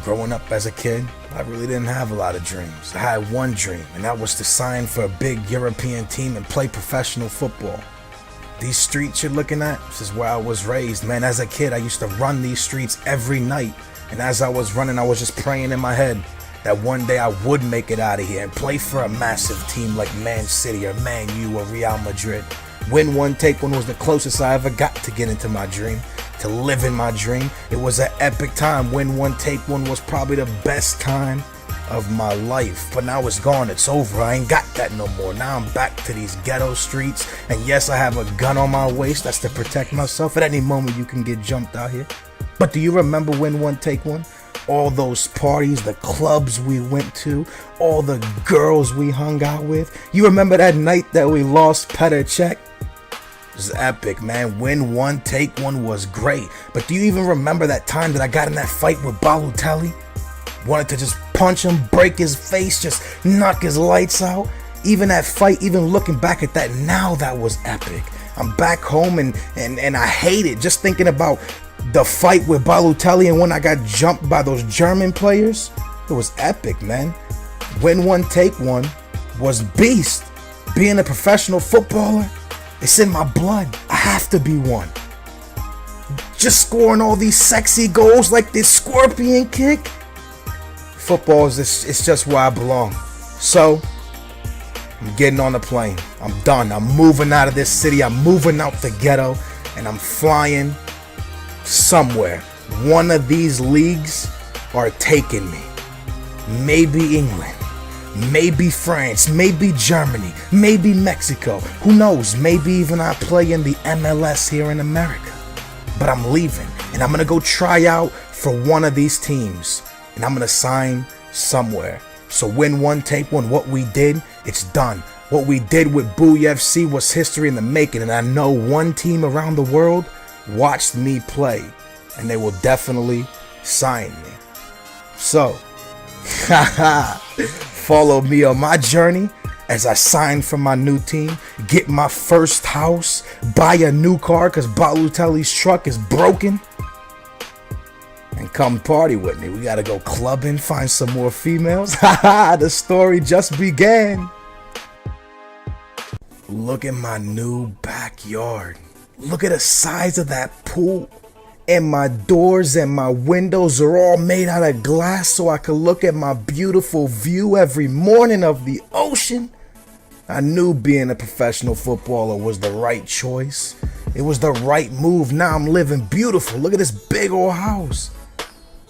Growing up as a kid, I really didn't have a lot of dreams. I had one dream, and that was to sign for a big European team and play professional football. These streets you're looking at, this is where I was raised, man. As a kid, I used to run these streets every night, and as I was running, I was just praying in my head that one day I would make it out of here and play for a massive team like Man City or Man U or Real Madrid. Win one, take one was the closest I ever got to get into my dream, to live in my dream. It was an epic time. Win one, take one was probably the best time of my life. But now it's gone, it's over. I ain't got that no more. Now I'm back to these ghetto streets. And yes, I have a gun on my waist. That's to protect myself. At any moment you can get jumped out here. But do you remember win one, take one? All those parties, the clubs we went to, all the girls we hung out with. You remember that night that we lost Petr Cech? It was epic, man. Win one, take one was great. But do you even remember that time that I got in that fight with Balotelli? Wanted to just punch him, break his face, just knock his lights out. Even that fight, even looking back at that now, that was epic. I'm back home and I hate it just thinking about the fight with Balotelli and when I got jumped by those German players. It was epic, man. Win one, take one was beast. Being a professional footballer, it's in my blood. I have to be one. Just scoring all these sexy goals like this scorpion kick. Football is it's just where I belong. So I'm getting on the plane. I'm done. I'm moving out of this city. I'm moving out the ghetto and I'm flying somewhere. One of these leagues are taking me. Maybe England, maybe France, maybe Germany, maybe Mexico. Who knows? Maybe even I play in the MLS here in America. But I'm leaving and I'm gonna go try out for one of these teams and I'm gonna sign somewhere. So win one, take one. What we did, it's done. What we did with Boo FC was history in the making, and I know one team around the world watched me play and they will definitely sign me. So follow me on my journey as I sign for my new team, get my first house, buy a new car because Balotelli's truck is broken, and come party with me. We gotta go clubbing, find some more females. The story just began. Look at my new backyard. Look at the size of that pool. And my doors and my windows are all made out of glass so I can look at my beautiful view every morning of the ocean. I knew being a professional footballer was the right choice. It was the right move. Now I'm living beautiful. Look at this big old house.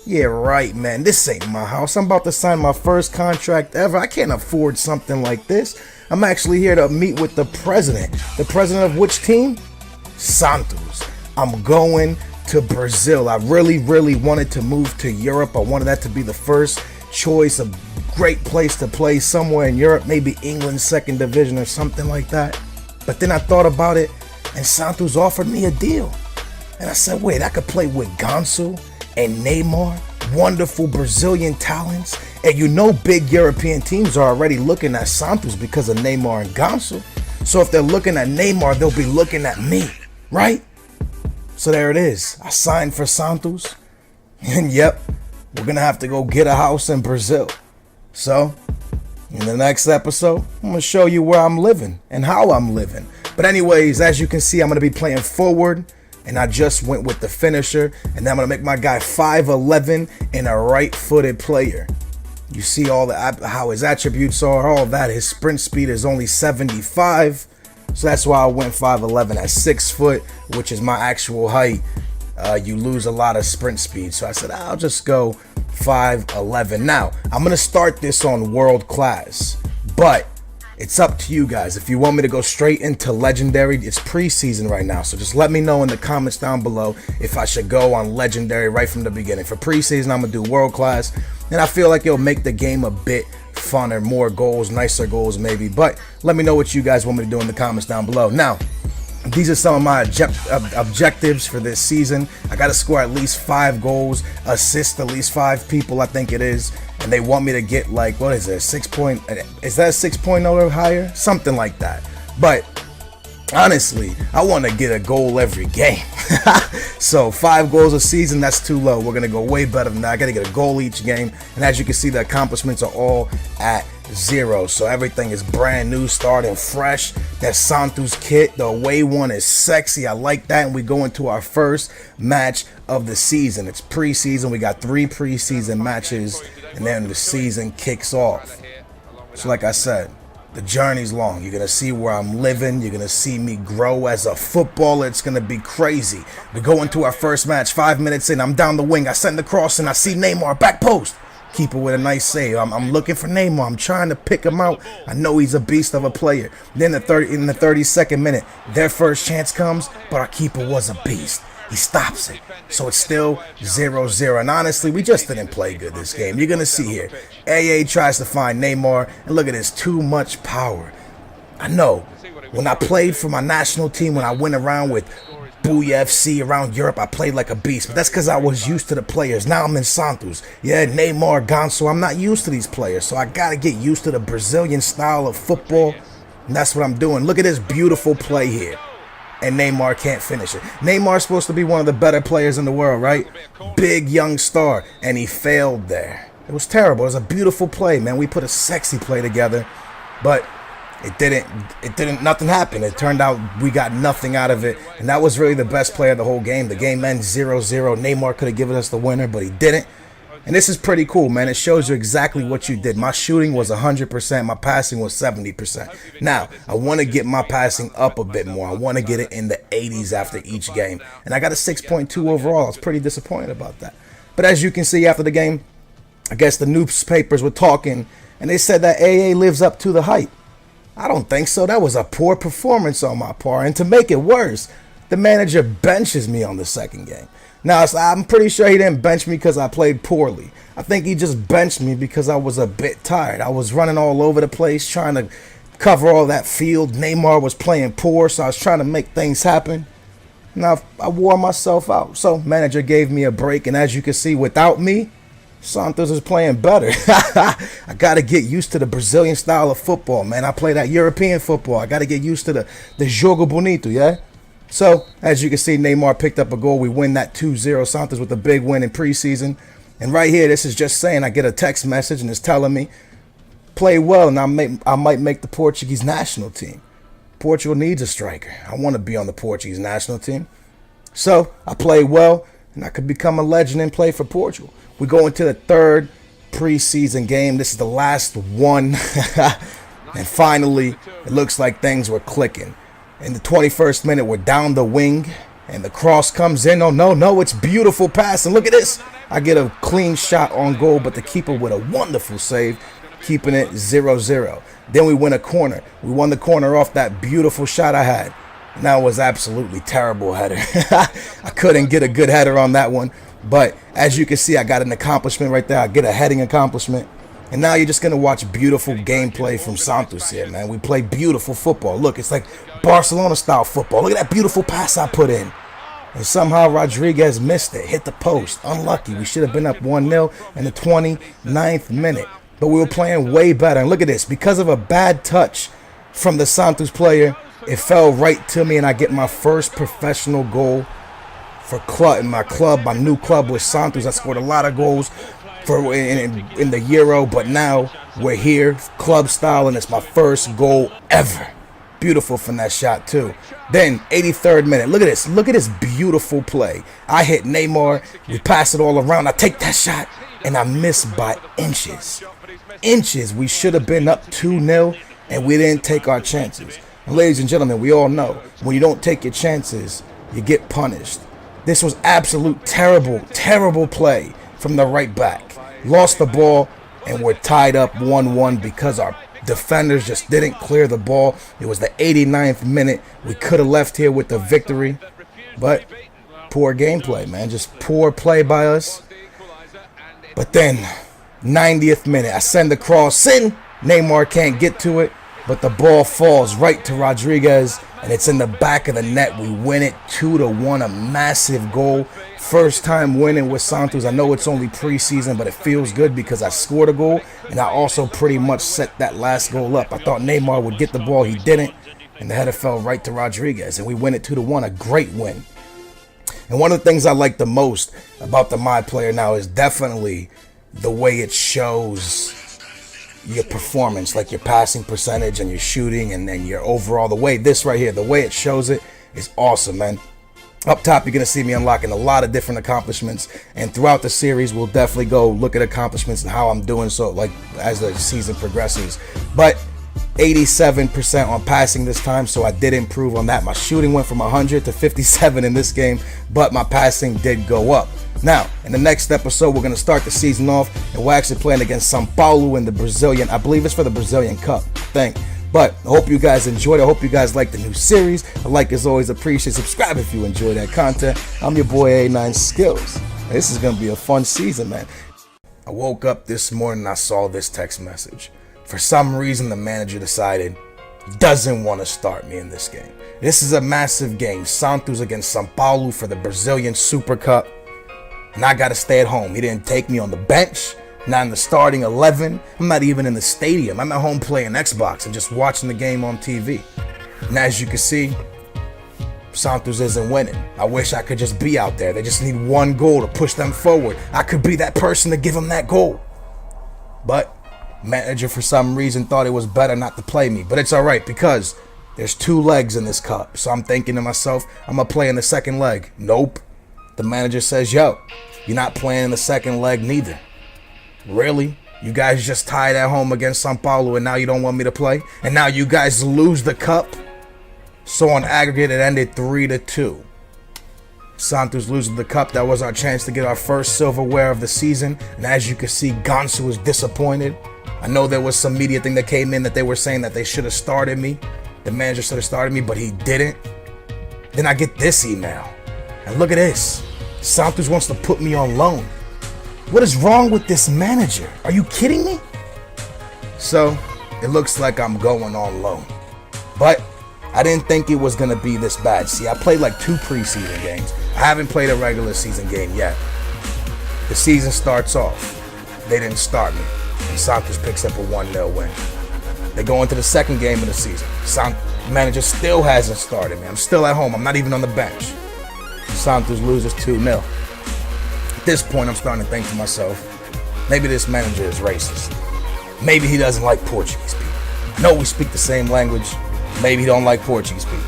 Yeah, right, man. This ain't my house. I'm about to sign my first contract ever. I can't afford something like this. I'm actually here to meet with the president. The president of which team? Santos. I'm going to Brazil. I really wanted to move to Europe. I wanted that to be the first choice, a great place to play somewhere in Europe, maybe England's second division or something like that. But then I thought about it and Santos offered me a deal. And I said, wait, I could play with Ganso and Neymar, wonderful Brazilian talents. And you know big European teams are already looking at Santos because of Neymar and Ganso. So if they're looking at Neymar, they'll be looking at me, right? So there it is. I signed for Santos. And yep, we're going to have to go get a house in Brazil. So in the next episode, I'm going to show you where I'm living and how I'm living. But anyways, as you can see, I'm going to be playing forward. And I just went with the finisher. And then I'm going to make my guy 5'11" and a right-footed player. You see all how his attributes are, all of that. His sprint speed is only 75. So that's why I went 5'11" at 6 foot, which is my actual height. You lose a lot of sprint speed. So I said, I'll just go 5'11". Now, I'm going to start this on world class, but it's up to you guys. If you want me to go straight into legendary, it's preseason right now. So just let me know in the comments down below if I should go on legendary right from the beginning. For preseason, I'm going to do world class. And I feel like it'll make the game a bit funner, more goals, nicer goals maybe. But let me know what you guys want me to do in the comments down below. Now, these are some of my objectives for this season. I got to score at least 5 goals, assist at least 5 people, I think it is. And they want me to get like, what is it, is that a 6.0 or higher? Something like that. But Honestly, I want to get a goal every game. So 5 goals a season, that's too low. We're going to go way better than that. I got to get a goal each game. And as you can see, the accomplishments are all at 0. So everything is brand new, starting fresh. That Santos kit, the away one, is sexy. I like that. And we go into our first match of the season. It's preseason. We got 3 preseason matches. And then the season kicks off. So like I said, the journey's long. You're going to see where I'm living. You're going to see me grow as a footballer. It's going to be crazy. We go into our first match. 5 minutes in, I'm down the wing. I send the cross and I see Neymar back post. Keeper with a nice save. I'm looking for Neymar. I'm trying to pick him out. I know he's a beast of a player. Then in the 32nd minute, their first chance comes, but our keeper was a beast. He stops it. So it's still 0-0. And honestly, we just didn't play good this game. You're going to see here. AA tries to find Neymar. And look at this. Too much power. I know. When I played for my national team, when I went around with Booyah FC around Europe, I played like a beast. But that's because I was used to the players. Now I'm in Santos. Yeah, Neymar gone. So I'm not used to these players. So I got to get used to the Brazilian style of football. And that's what I'm doing. Look at this beautiful play here. And Neymar can't finish it. Neymar's supposed to be one of the better players in the world, right? Big young star, and he failed there. It was terrible. It was a beautiful play, man. We put a sexy play together, but nothing happened. It turned out we got nothing out of it, and that was really the best play of the whole game. The game ends 0-0. Neymar could have given us the winner, but he didn't. And this is pretty cool, man. It shows you exactly what you did. My shooting was 100%. My passing was 70%. Now, I want to get my passing up a bit more. I want to get it in the 80s after each game. And I got a 6.2 overall. I was pretty disappointed about that. But as you can see after the game, I guess the newspapers were talking, and they said that AA lives up to the hype. I don't think so. That was a poor performance on my part. And to make it worse, the manager benches me on the second game. Now, I'm pretty sure he didn't bench me because I played poorly. I think he just benched me because I was a bit tired. I was running all over the place trying to cover all that field. Neymar was playing poor, so I was trying to make things happen. Now, I wore myself out. So, manager gave me a break, and as you can see, without me, Santos is playing better. I got to get used to the Brazilian style of football, man. I play that European football. I got to get used to the jogo bonito, yeah? So, as you can see, Neymar picked up a goal. We win that 2-0. Santos with a big win in preseason. And right here, this is just saying I get a text message and it's telling me, play well and I might make the Portuguese national team. Portugal needs a striker. I want to be on the Portuguese national team. So, I played well and I could become a legend and play for Portugal. We go into the 3rd preseason game. This is the last one. And finally, it looks like things were clicking. In the 21st minute, we're down the wing, and the cross comes in. Oh, no, it's beautiful pass. And look at this. I get a clean shot on goal, but the keeper with a wonderful save, keeping it 0-0. Then we win a corner. We won the corner off that beautiful shot I had. And that was absolutely terrible header. I couldn't get a good header on that one. But as you can see, I got an accomplishment right there. I get a heading accomplishment. And now you're just going to watch beautiful gameplay from Santos here, man. We play beautiful football. Look, it's like Barcelona-style football. Look at that beautiful pass I put in. And somehow Rodriguez missed it, hit the post. Unlucky. We should have been up 1-0 in the 29th minute. But we were playing way better. And look at this. Because of a bad touch from the Santos player, it fell right to me, and I get my first professional goal for my new club with Santos. I scored a lot of goals in the Euro, but now we're here, club style, and it's my first goal ever. Beautiful finesse shot too. Then 83rd minute. Look at this. Look at this beautiful play. I hit Neymar. We pass it all around. I take that shot, and I miss by inches. Inches. We should have been up 2-0, and we didn't take our chances. And ladies and gentlemen, we all know when you don't take your chances, you get punished. This was absolute terrible play from the right back. Lost the ball, and we're tied up 1-1 because our defenders just didn't clear the ball. It was the 89th minute. We could have left here with the victory, but poor gameplay, man. Just poor play by us. But then, 90th minute, I send the cross in. Neymar can't get to it, but the ball falls right to Rodriguez, and it's in the back of the net. We win it 2-1, a massive goal. First time winning with Santos. I know it's only preseason, but it feels good because I scored a goal, and I also pretty much set that last goal up. I thought Neymar would get the ball. He didn't. and the header fell right to Rodriguez, and we win it 2-1, a great win. And one of the things I like the most about the My Player now is definitely the way it shows your performance, like your passing percentage and your shooting and then your overall, the way this right here, the way it shows it is awesome, man. Up top, you're going to see me unlocking a lot of different accomplishments, and throughout the series, we'll definitely go look at accomplishments and how I'm doing so, like, as the season progresses. But 87% on passing this time, so I did improve on that. My shooting went from 100 to 57 in this game, but my passing did go up. Now, in the next episode, we're going to start the season off, and we're actually playing against São Paulo in the Brazilian, I believe it's for the Brazilian Cup, I think. But I hope you guys enjoyed. I hope you guys like the new series. A like is always appreciated. Subscribe if you enjoy that content. I'm your boy AA9Skillz. This is going to be a fun season, man. I woke up this morning and I saw this text message. For some reason, the manager decided doesn't want to start me in this game. This is a massive game. Santos against São Paulo for the Brazilian Super Cup. And I got to stay at home. He didn't take me on the bench. Not in the starting 11. I'm not even in the stadium. I'm at home playing Xbox and just watching the game on TV. And as you can see, Santos isn't winning. I wish I could just be out there. They just need one goal to push them forward. I could be that person to give them that goal. But manager, for some reason, thought it was better not to play me. But it's all right because there's 2 legs in this cup. So I'm thinking to myself, I'm going to play in the second leg. Nope. The manager says, yo, you're not playing in the second leg neither. Really? You guys just tied at home against São Paulo and now you don't want me to play? And now you guys lose the cup? So on aggregate, it ended 3-2. Santos losing the cup. That was our chance to get our first silverware of the season. And as you can see, Gansu was disappointed. I know there was some media thing that came in that they were saying that they should have started me. The manager should have started me, but he didn't. Then I get this email. And look at this. Santos wants to put me on loan. What is wrong with this manager? Are you kidding me? So, it looks like I'm going on loan. But I didn't think it was going to be this bad. See, I played like 2 preseason games. I haven't played a regular season game yet. The season starts off. They didn't start me. And Santos picks up a 1-0 win. They go into the second game of the season. Manager still hasn't started me. I'm still at home. I'm not even on the bench. Santos loses 2-0. At this point, I'm starting to think to myself, maybe this manager is racist. Maybe he doesn't like Portuguese people. I know we speak the same language. Maybe he don't like Portuguese people.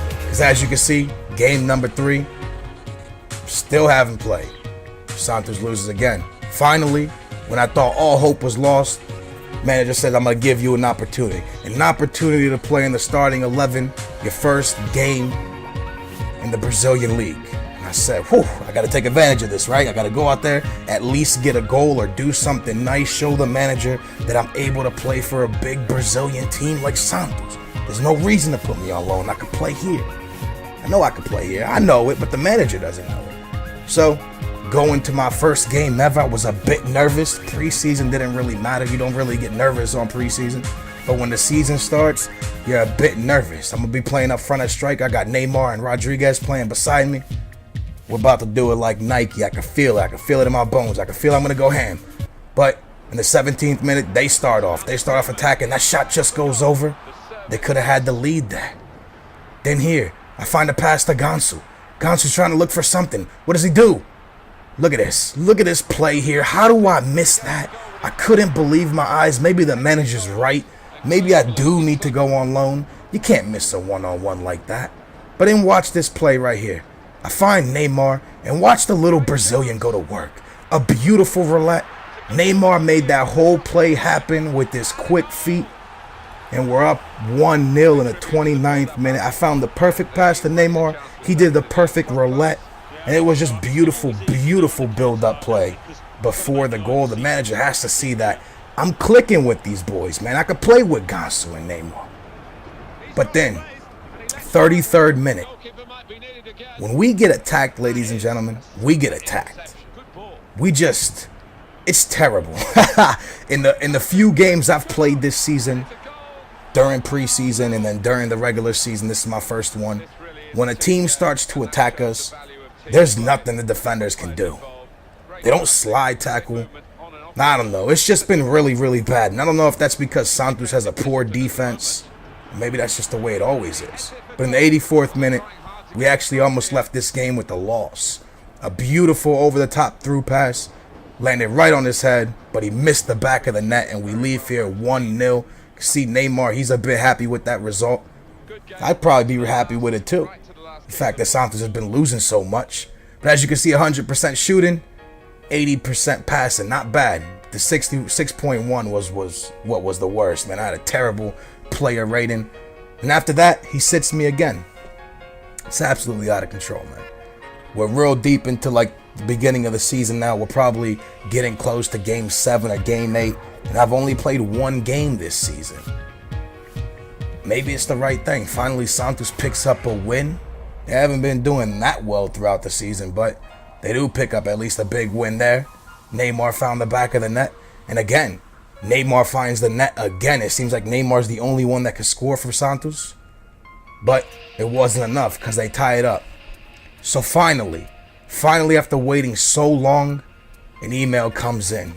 Because as you can see, game number 3, still haven't played. Santos loses again. Finally, when I thought all hope was lost, manager said, I'm going to give you an opportunity. An opportunity to play in the starting 11, your first game in the Brazilian League. I said, whew, I got to take advantage of this, right? I got to go out there, at least get a goal or do something nice, show the manager that I'm able to play for a big Brazilian team like Santos. There's no reason to put me on loan. I could play here. I know I could play here. I know it, but the manager doesn't know it. So, going to my first game ever, I was a bit nervous. Preseason didn't really matter. You don't really get nervous on preseason. But when the season starts, you're a bit nervous. I'm going to be playing up front at strike. I got Neymar and Rodriguez playing beside me. We're about to do it like Nike. I can feel it. I can feel it in my bones. I can feel I'm going to go ham. But in the 17th minute, they start off. They start off attacking. That shot just goes over. They could have had the lead there. Then here, I find a pass to Gansu. Gansu's trying to look for something. What does he do? Look at this. Look at this play here. How do I miss that? I couldn't believe my eyes. Maybe the manager's right. Maybe I do need to go on loan. You can't miss a one-on-one like that. But then watch this play right here. I find Neymar and watch the little Brazilian go to work. A beautiful roulette. Neymar made that whole play happen with his quick feet. And we're up 1-0 in the 29th minute. I found the perfect pass to Neymar. He did the perfect roulette. And it was just beautiful, beautiful build-up play before the goal. The manager has to see that I'm clicking with these boys, man. I could play with Gansu and Neymar. But then, 33rd minute. When we get attacked, ladies and gentlemen, we get attacked. It's terrible. in the few games I've played this season, during preseason and then during the regular season, this is my first one. When a team starts to attack us, there's nothing the defenders can do. They don't slide tackle. I don't know. It's just been really, really bad. And I don't know if that's because Santos has a poor defense Maybe that's just the way it always is. But in the 84th minute, we actually almost left this game with a loss. A beautiful over-the-top through pass landed right on his head, but he missed the back of the net, and we leave here 1-0. See Neymar, he's a bit happy with that result. I'd probably be happy with it too. The fact that Santos has been losing so much. But as you can see, 100% shooting, 80% passing, not bad. The 66.1 was what was the worst, man. I had a terrible player rating. And after that, he sits me again. It's absolutely out of control, man. We're real deep into like the beginning of the season now. We're probably getting close to game 7 or game 8. And I've only played 1 game this season. Maybe it's the right thing. Finally, Santos picks up a win. They haven't been doing that well throughout the season, but they do pick up at least a big win there. Neymar found the back of the net. And again, Neymar finds the net again. It seems like Neymar's the only one that can score for Santos. But it wasn't enough because they tie it up. So finally after waiting so long, an email comes in.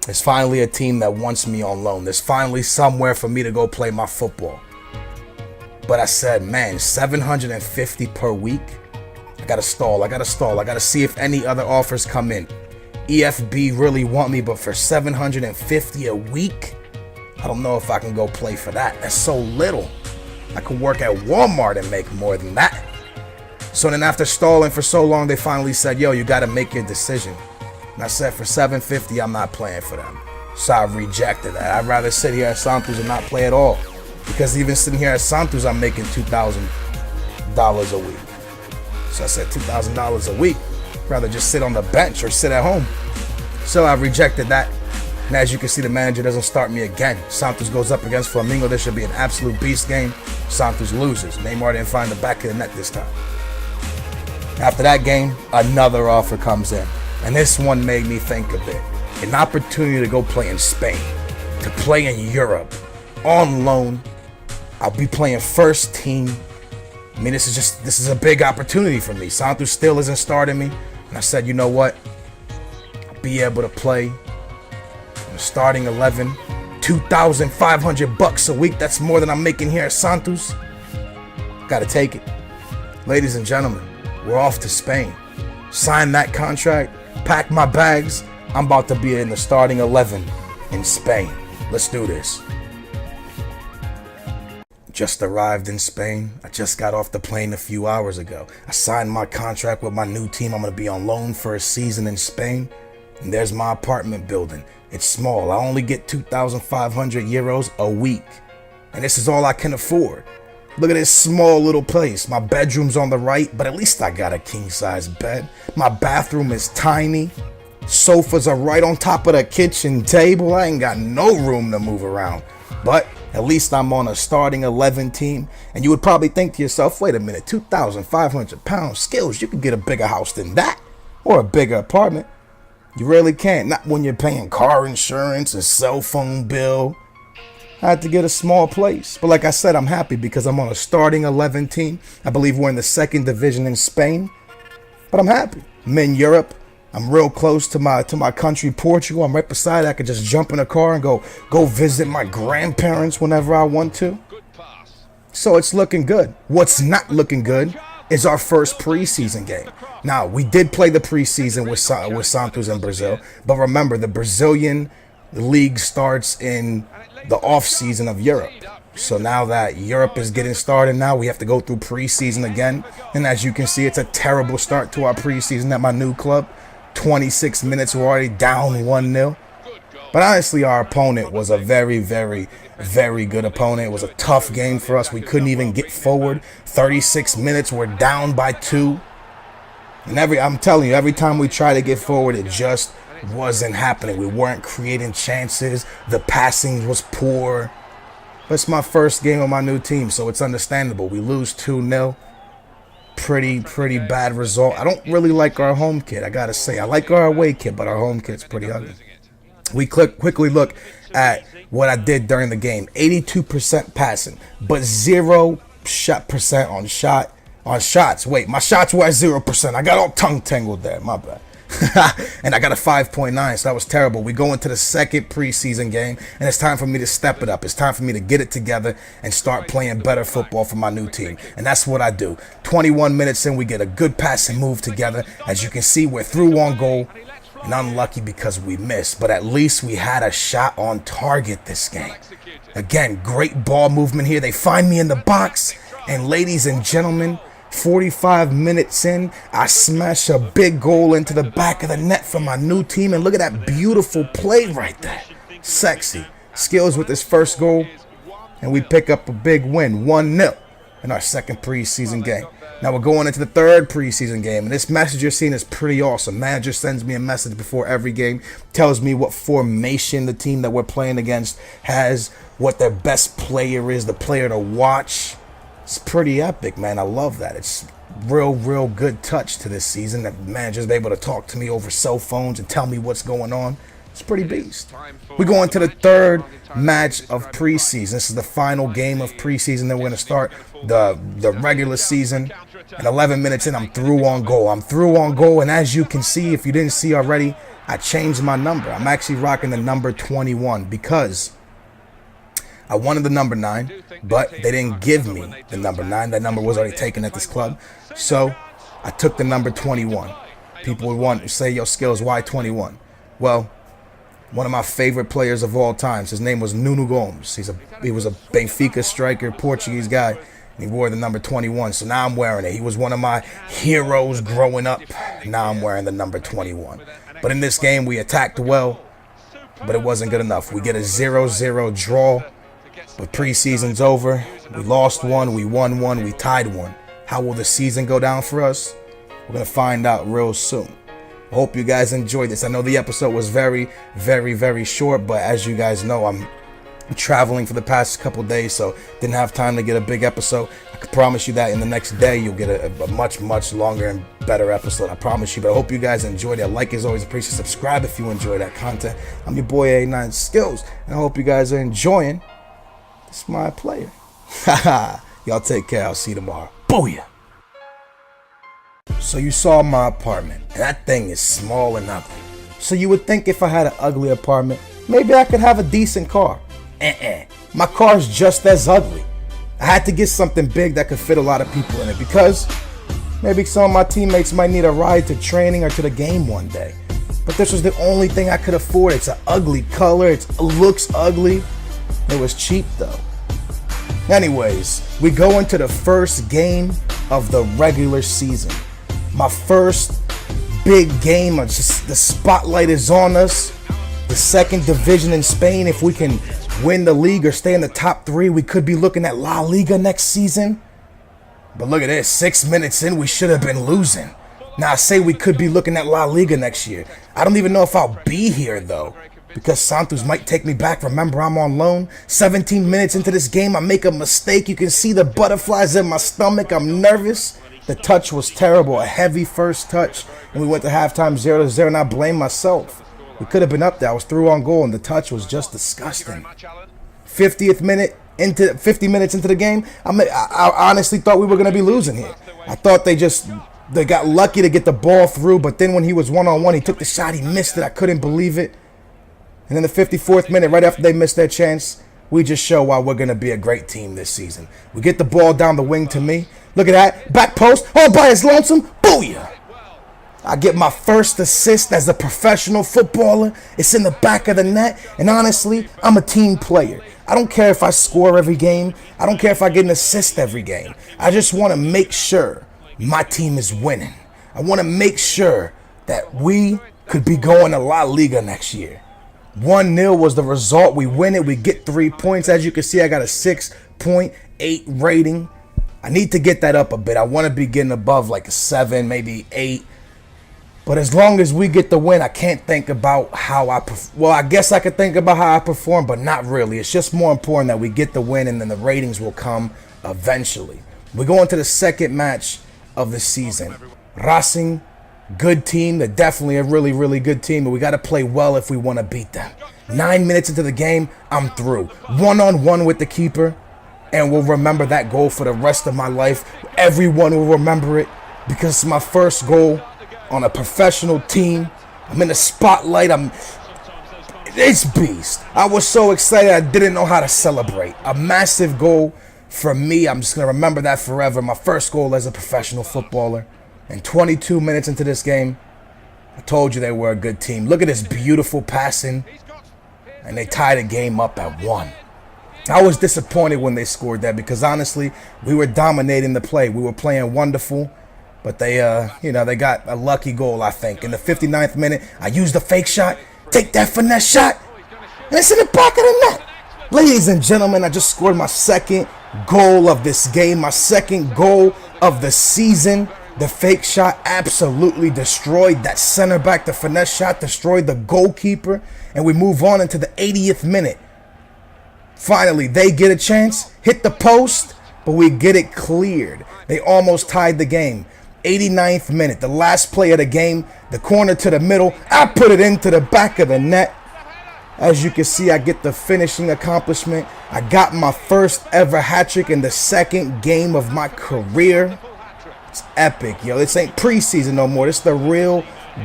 There's finally a team that wants me on loan. There's finally somewhere for me to go play my football. But I said, man, $750 per week? I gotta stall. I gotta see if any other offers come in. EFB really want me, but for $750 a week? I don't know if I can go play for that. That's so little. I could work at Walmart and make more than that. So then after stalling for so long, they finally said, yo, you gotta make your decision. And I said, for $750, I'm not playing for them. So I rejected that. I'd rather sit here at Santos and not play at all. Because even sitting here at Santos, I'm making $2,000 a week. So I said $2,000 a week. I'd rather just sit on the bench or sit at home. So I rejected that. And as you can see, the manager doesn't start me again. Santos goes up against Flamengo. This should be an absolute beast game. Santos loses. Neymar didn't find the back of the net this time. After that game, another offer comes in. And this one made me think a bit. An opportunity to go play in Spain. To play in Europe. On loan. I'll be playing first team. I mean, this is a big opportunity for me. Santos still isn't starting me. And I said, you know what? I'll be able to play in the starting 11. $2,500 a week. That's more than I'm making here at Santos. Gotta take it. Ladies and gentlemen, we're off to Spain. Sign that contract. Pack my bags. I'm about to be in the starting 11 in Spain. Let's do this. Just arrived in Spain. I just got off the plane a few hours ago. I signed my contract with my new team. I'm going to be on loan for a season in Spain. And there's my apartment building. It's small. I only get 2,500 euros a week. And this is all I can afford. Look at this small little place. My bedroom's on the right, but at least I got a king-size bed. My bathroom is tiny. Sofas are right on top of the kitchen table. I ain't got no room to move around. But at least I'm on a starting 11 team. And you would probably think to yourself, wait a minute, 2,500 pounds Skillz, you could get a bigger house than that. Or a bigger apartment. You really can't. Not when you're paying car insurance and cell phone bill. I had to get a small place. But like I said, I'm happy because I'm on a starting 11 team. I believe we're in the 2nd division in Spain. But I'm happy. I'm in Europe. I'm real close to my country, Portugal. I'm right beside it. I could just jump in a car and go visit my grandparents whenever I want to. So it's looking good. What's not looking good is our first preseason game. Now, we did play the preseason with Santos in Brazil. But remember, the Brazilian league starts in the off-season of Europe. So now that Europe is getting started now, we have to go through preseason again. And as you can see, it's a terrible start to our preseason at my new club. 26 minutes, we're already down 1-0. But honestly, our opponent was a very, very, very good opponent. It was a tough game for us. We couldn't even get forward. 36 minutes, we're down by 2. And I'm telling you, every time we try to get forward, it just wasn't happening. We weren't creating chances. The passing was poor. But it's my first game with my new team, so it's understandable. We lose 2-0. Pretty bad result. I don't really like our home kit, I gotta say. I like our away kit, but our home kit's pretty ugly. We quickly look at what I did during the game. 82% passing, but 0% on shots. Wait, my shots were at 0%. I got all tongue tangled there. My bad. And I got a 5.9, so that was terrible. We go into the second preseason game, and it's time for me to step it up. It's time for me to get it together and start playing better football for my new team. And that's what I do. 21 minutes in, we get a good passing move together. As you can see, we're through on goal, and unlucky because we missed. But at least we had a shot on target this game. Again, great ball movement here. They find me in the box, and ladies and gentlemen, 45 minutes in, I smash a big goal into the back of the net for my new team. And look at that beautiful play right there. Sexy. Skillz with his first goal. And we pick up a big win, 1-0 in our second preseason game. Now we're going into the third preseason game. And this message you're seeing is pretty awesome. Manager sends me a message before every game. Tells me what formation the team that we're playing against has. What their best player is. The player to watch. It's pretty epic, man. I love that. It's real good touch to this season that the manager's able to talk to me over cell phones and tell me what's going on. It's pretty beast. We go into the third match of preseason. This is the final game of preseason. Then we're going to start the regular season. And 11 minutes in, I'm through on goal. And as you can see, if you didn't see already, I changed my number. I'm actually rocking the number 21 because I wanted the number 9, but they didn't give me the number 9. That number was already taken at this club. So I took the number 21. People would want to say, yo, Skillz, why 21? Well, one of my favorite players of all times. His name was Nuno Gomes. He was a Benfica striker, Portuguese guy. And he wore the number 21. So now I'm wearing it. He was one of my heroes growing up. Now I'm wearing the number 21. But in this game, we attacked well, but it wasn't good enough. We get a 0-0 draw. But preseason's over. We lost one, we won one, we tied one. How will the season go down for us? We're going to find out real soon. I hope you guys enjoyed this. I know the episode was very short, but as you guys know, I'm traveling for the past couple days, so didn't have time to get a big episode. I can promise you that in the next day, you'll get a much longer and better episode. I promise you, but I hope you guys enjoyed it. Like is always appreciated. Subscribe if you enjoy that content. I'm your boy AA9Skillz, and I hope you guys are enjoying this my player. Y'all take care. I'll see you tomorrow. Booyah. So you saw my apartment, and that thing is small and ugly. So you would think if I had an ugly apartment, maybe I could have a decent car. My car's just as ugly. I had to get something big that could fit a lot of people in it because maybe some of my teammates might need a ride to training or to the game one day. But this was the only thing I could afford. It's an ugly color. It looks ugly. It was cheap though. Anyways, we go into the first game of the regular season. My first big game. Just the spotlight is on us. The second division in Spain. If we can win the league or stay in the top 3, we could be looking at La Liga next season. But look at this. 6 minutes in, we should have been losing. Now I say we could be looking at La Liga next year. I don't even know if I'll be here though, because Santos might take me back. Remember, I'm on loan. 17 minutes into this game, I make a mistake. You can see the butterflies in my stomach. I'm nervous. The touch was terrible. A heavy first touch. And we went to halftime 0-0, and I blame myself. We could have been up there. I was through on goal, and the touch was just disgusting. 50th minute, 50 minutes into the game, I honestly thought we were going to be losing here. I thought they got lucky to get the ball through, but then when he was one-on-one, he took the shot. He missed it. I couldn't believe it. And in the 54th minute, right after they missed their chance, we just show why we're going to be a great team this season. We get the ball down the wing to me. Look at that. Back post. All by his lonesome. Booyah. I get my first assist as a professional footballer. It's in the back of the net. And honestly, I'm a team player. I don't care if I score every game. I don't care if I get an assist every game. I just want to make sure my team is winning. I want to make sure that we could be going to La Liga next year. 1-0 was the result. We win it. We get 3 points. As you can see, I got a 6.8 rating. I need to get that up a bit. I want to be getting above like a 7, maybe 8. But as long as we get the win, I can't think about how well, I guess I could think about how I perform, but not really. It's just more important that we get the win, and then the ratings will come eventually. We go into the second match of the season. Racing, good team. They're definitely a really good team, but we got to play well if we want to beat them. 9 minutes into the game, I'm through. One-on-one with the keeper, and we'll remember that goal for the rest of my life. Everyone will remember it because it's my first goal. on a professional team. I'm in the spotlight. It's beast. I was so excited I didn't know how to celebrate. A massive goal for me. I'm just going to remember that forever. My first goal as a professional footballer. And 22 minutes into this game, I told you they were a good team. Look at this beautiful passing. And they tied the game up at 1. I was disappointed when they scored that because honestly, we were dominating the play. We were playing wonderful. But they got a lucky goal, I think. In the 59th minute, I used the fake shot. Take that finesse shot. And it's in the back of the net. Ladies and gentlemen, I just scored my second goal of this game. My second goal of the season. The fake shot absolutely destroyed that center back. The finesse shot destroyed the goalkeeper. And we move on into the 80th minute. Finally, they get a chance. Hit the post. But we get it cleared. They almost tied the game. 89th minute, the last play of the game, the corner to the middle. I put it into the back of the net. As you can see, I get the finishing accomplishment. I got my first ever hat trick in the second game of my career. It's epic, yo. This ain't preseason no more. This is the real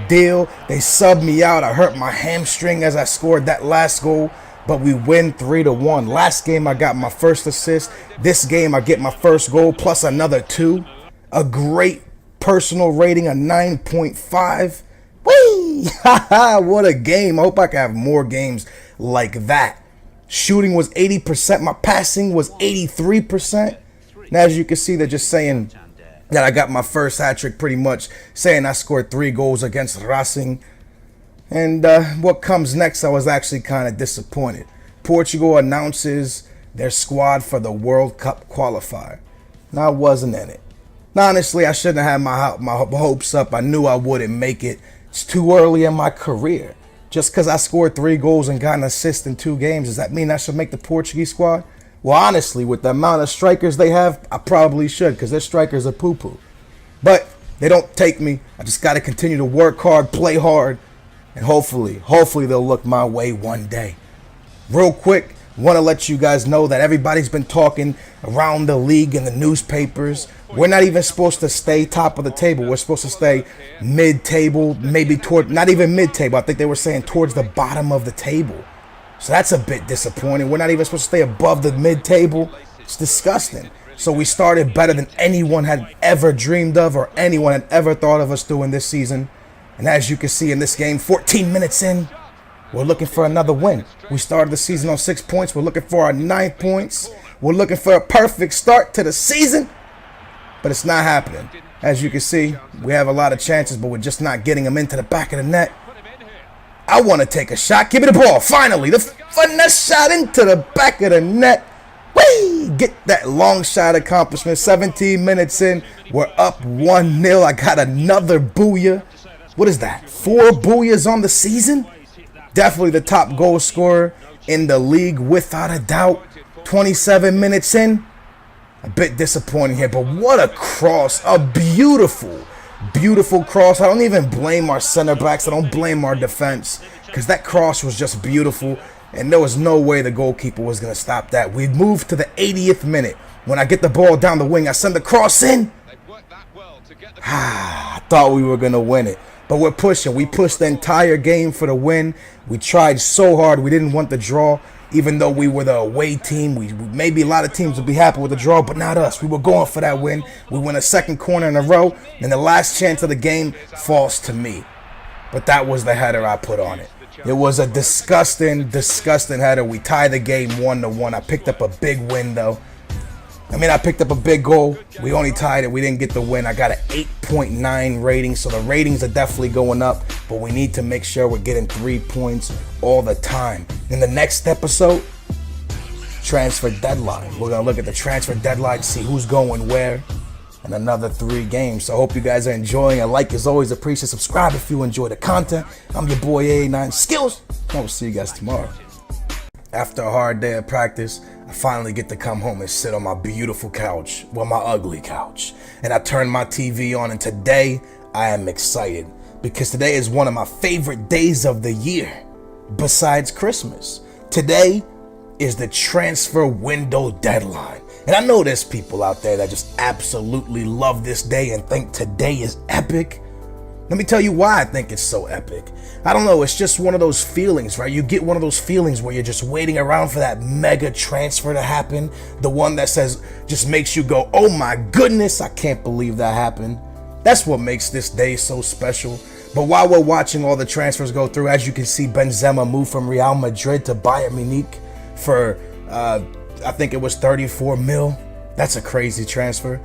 deal. They subbed me out. I hurt my hamstring as I scored that last goal. But we win 3-1. Last game, I got my first assist. This game, I get my first goal plus another 2. A great personal rating, a 9.5. Whee! What a game. I hope I can have more games like that. Shooting was 80%. My passing was 83%. And as you can see, they're just saying that I got my first hat trick, pretty much saying I scored 3 goals against Racing. And what comes next, I was actually kind of disappointed. Portugal announces their squad for the World Cup qualifier. And I wasn't in it. Now, honestly, I shouldn't have had my hopes up. I knew I wouldn't make it. It's too early in my career. Just because I scored 3 goals and got an assist in 2 games, does that mean I should make the Portuguese squad? Well, honestly, with the amount of strikers they have, I probably should because their strikers are poo-poo. But they don't take me. I just got to continue to work hard, play hard, and hopefully they'll look my way one day. Real quick, want to let you guys know that everybody's been talking around the league and the newspapers. We're not even supposed to stay top of the table. We're supposed to stay mid-table, maybe not even mid-table. I think they were saying towards the bottom of the table. So that's a bit disappointing. We're not even supposed to stay above the mid-table. It's disgusting. So we started better than anyone had ever dreamed of or anyone had ever thought of us doing this season. And as you can see in this game, 14 minutes in, we're looking for another win. We started the season on 6 points. We're looking for our 9 points. We're looking for a perfect start to the season. But it's not happening. As you can see, we have a lot of chances, but we're just not getting them into the back of the net. I want to take a shot. Give me the ball. Finally, the finesse shot into the back of the net. Whee! Get that long shot accomplishment. 17 minutes in, we're up 1-0. I got another booyah. What is that? 4 booyahs on the season? Definitely the top goal scorer in the league without a doubt. 27 minutes in. A bit disappointing here, but what a cross. A beautiful, beautiful cross. I don't even blame our center backs. I don't blame our defense because that cross was just beautiful, and there was no way the goalkeeper was going to stop that. We moved to the 80th minute. When I get the ball down the wing, I send the cross in. I thought we were going to win it, but we're pushing. We pushed the entire game for the win. We tried so hard. We didn't want the draw. Even though we were the away team, maybe a lot of teams would be happy with the draw, but not us. We were going for that win. We win a second corner in a row, and the last chance of the game falls to me. But that was the header I put on it. It was a disgusting, disgusting header. We tied the game 1-1. I picked up a big win, though. I picked up a big goal. We only tied it. We didn't get the win. I got an 8.9 rating, so the ratings are definitely going up, but we need to make sure we're getting 3 points all the time. In the next episode, transfer deadline. We're going to look at the transfer deadline, see who's going where, and another 3 games. So I hope you guys are enjoying. A like is always appreciated. Subscribe if you enjoy the content. I'm your boy AA9Skillz. I will see you guys tomorrow. After a hard day of practice, I finally get to come home and sit on my beautiful couch, well, my ugly couch. And I turn my TV on, and today I am excited because today is one of my favorite days of the year besides Christmas. Today is the transfer window deadline. And I know there's people out there that just absolutely love this day and think today is epic. Let me tell you why I think it's so epic. I don't know, it's just one of those feelings, right? You get one of those feelings where you're just waiting around for that mega transfer to happen. The one that says, just makes you go, oh my goodness, I can't believe that happened. That's what makes this day so special. But while we're watching all the transfers go through, as you can see, Benzema moved from Real Madrid to Bayern Munich for, I think it was 34 mil. That's a crazy transfer.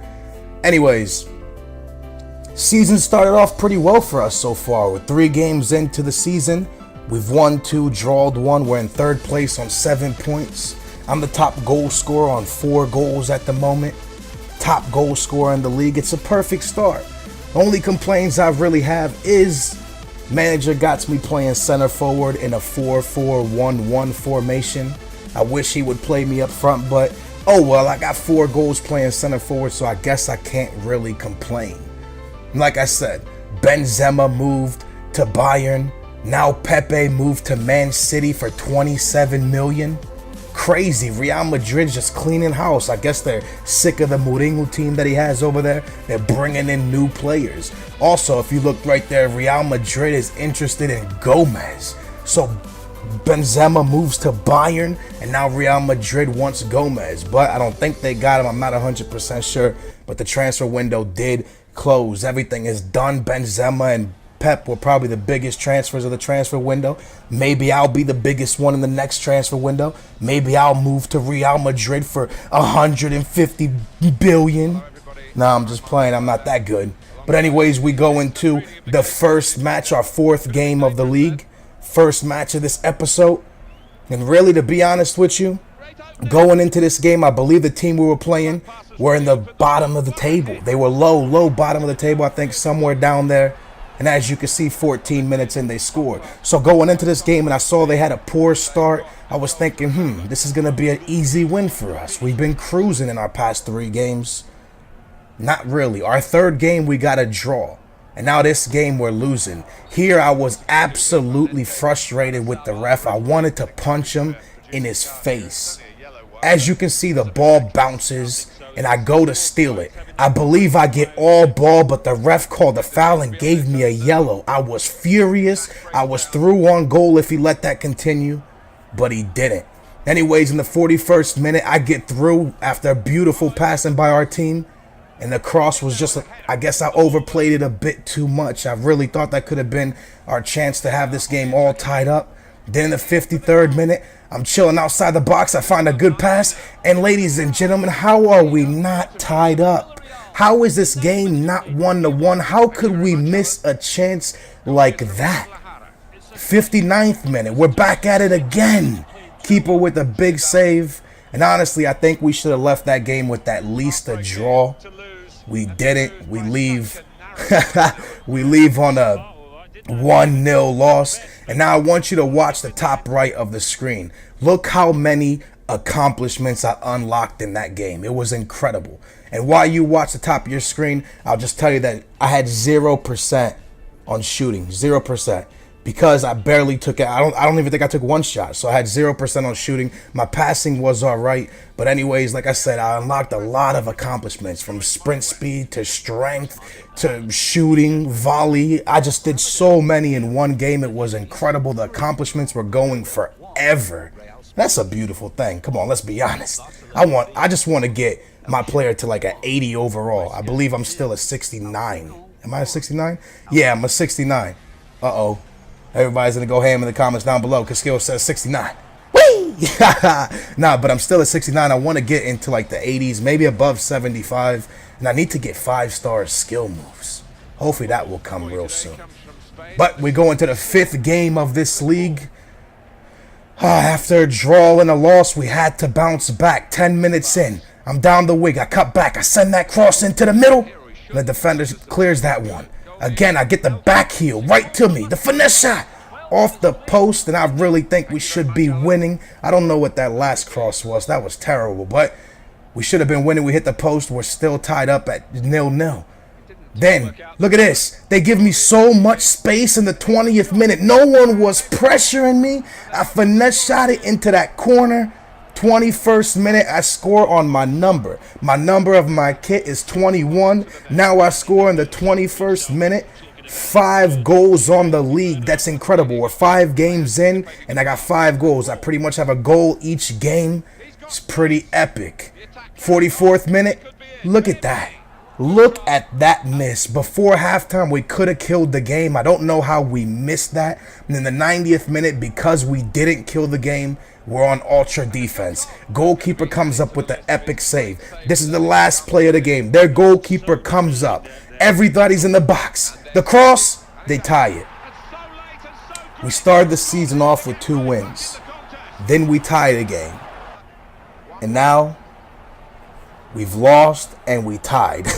Anyways, season started off pretty well for us so far. With 3 games into the season, we've won 2, drawed 1. We're in 3rd place on 7 points. I'm the top goal scorer on 4 goals at the moment. Top goal scorer in the league. It's a perfect start. Only complaints I really have is manager got me playing center forward in a 4-4-1-1 formation. I wish he would play me up front, but oh well, I got 4 goals playing center forward, so I guess I can't really complain. Like I said, Benzema moved to Bayern. Now Pepe moved to Man City for 27 million. Crazy. Real Madrid just cleaning house. I guess they're sick of the Mourinho team that he has over there. They're bringing in new players. Also, if you look right there, Real Madrid is interested in Gomez. So Benzema moves to Bayern, and now Real Madrid wants Gomez. But I don't think they got him. I'm not 100% sure. But the transfer window did close. Everything is done. Benzema and Pep were probably the biggest transfers of the transfer window. Maybe I'll be the biggest one in the next transfer window. Maybe I'll move to Real Madrid for 150 billion. Nah, I'm just playing. I'm not that good. But anyways, we go into the first match, our 4th game of the league. First match of this episode. And really, to be honest with you, going into this game, I believe the team we were playing were in the bottom of the table. They were low bottom of the table, I think somewhere down there. And as you can see, 14 minutes in, they scored. So going into this game, and I saw they had a poor start, I was thinking, this is going to be an easy win for us. We've been cruising in our past 3 games. Not really. Our 3rd game, we got a draw. And now this game, we're losing. Here, I was absolutely frustrated with the ref. I wanted to punch him in his face. As you can see, the ball bounces, and I go to steal it. I believe I get all ball, but the ref called a foul and gave me a yellow. I was furious. I was through on goal if he let that continue, but he didn't. Anyways, in the 41st minute, I get through after a beautiful passing by our team, and the cross was just, I guess I overplayed it a bit too much. I really thought that could have been our chance to have this game all tied up. Then in the 53rd minute, I'm chilling outside the box. I find a good pass. And ladies and gentlemen, how are we not tied up? How is this game not 1-1? How could we miss a chance like that? 59th minute, we're back at it again. Keeper with a big save. And honestly, I think we should have left that game with at least a draw. We didn't. We leave. We leave on a 1-0 loss. And now I want you to watch the top right of the screen. Look how many accomplishments I unlocked in that game. It was incredible. And while you watch the top of your screen, I'll just tell you that I had 0% on shooting. 0%. Because I barely took it. I don't even think I took 1 shot. So I had 0% on shooting. My passing was all right. But anyways, like I said, I unlocked a lot of accomplishments, from sprint speed to strength to shooting, volley. I just did so many in one game. It was incredible. The accomplishments were going forever. That's a beautiful thing. Come on, let's be honest. I just want to get my player to like an 80 overall. I believe I'm still a 69. Am I a 69? Yeah, I'm a 69. Uh-oh. Everybody's going to go ham in the comments down below because Skillz says 69. Whee! Nah, but I'm still at 69. I want to get into like the 80s, maybe above 75. And I need to get 5-star skill moves. Hopefully that will come real soon. But we go into the 5th game of this league. After a draw and a loss, we had to bounce back. 10 minutes in. I'm down the wing. I cut back. I send that cross into the middle. And the defender clears that one. Again, I get the back heel right to me. The finesse shot off the post, and I really think we should be winning. I don't know what that last cross was. That was terrible, but we should have been winning. We hit the post. We're still tied up at 0-0. Then, look at this. They give me so much space in the 20th minute. No one was pressuring me. I finesse shot it into that corner. 21st minute, I score on my number. My number of my kit is 21. Now I score in the 21st minute. 5 goals on the league. That's incredible. We're 5 games in, and I got 5 goals. I pretty much have a goal each game. It's pretty epic. 44th minute. Look at that. Look at that miss. Before halftime, we could have killed the game. I don't know how we missed that. And in the 90th minute, because we didn't kill the game, we're on ultra defense. Goalkeeper comes up with the epic save. This is the last play of the game. Their goalkeeper comes up. Everybody's in the box. The cross, they tie it. We started the season off with 2 wins. Then we tie the game. And now we've lost and we tied.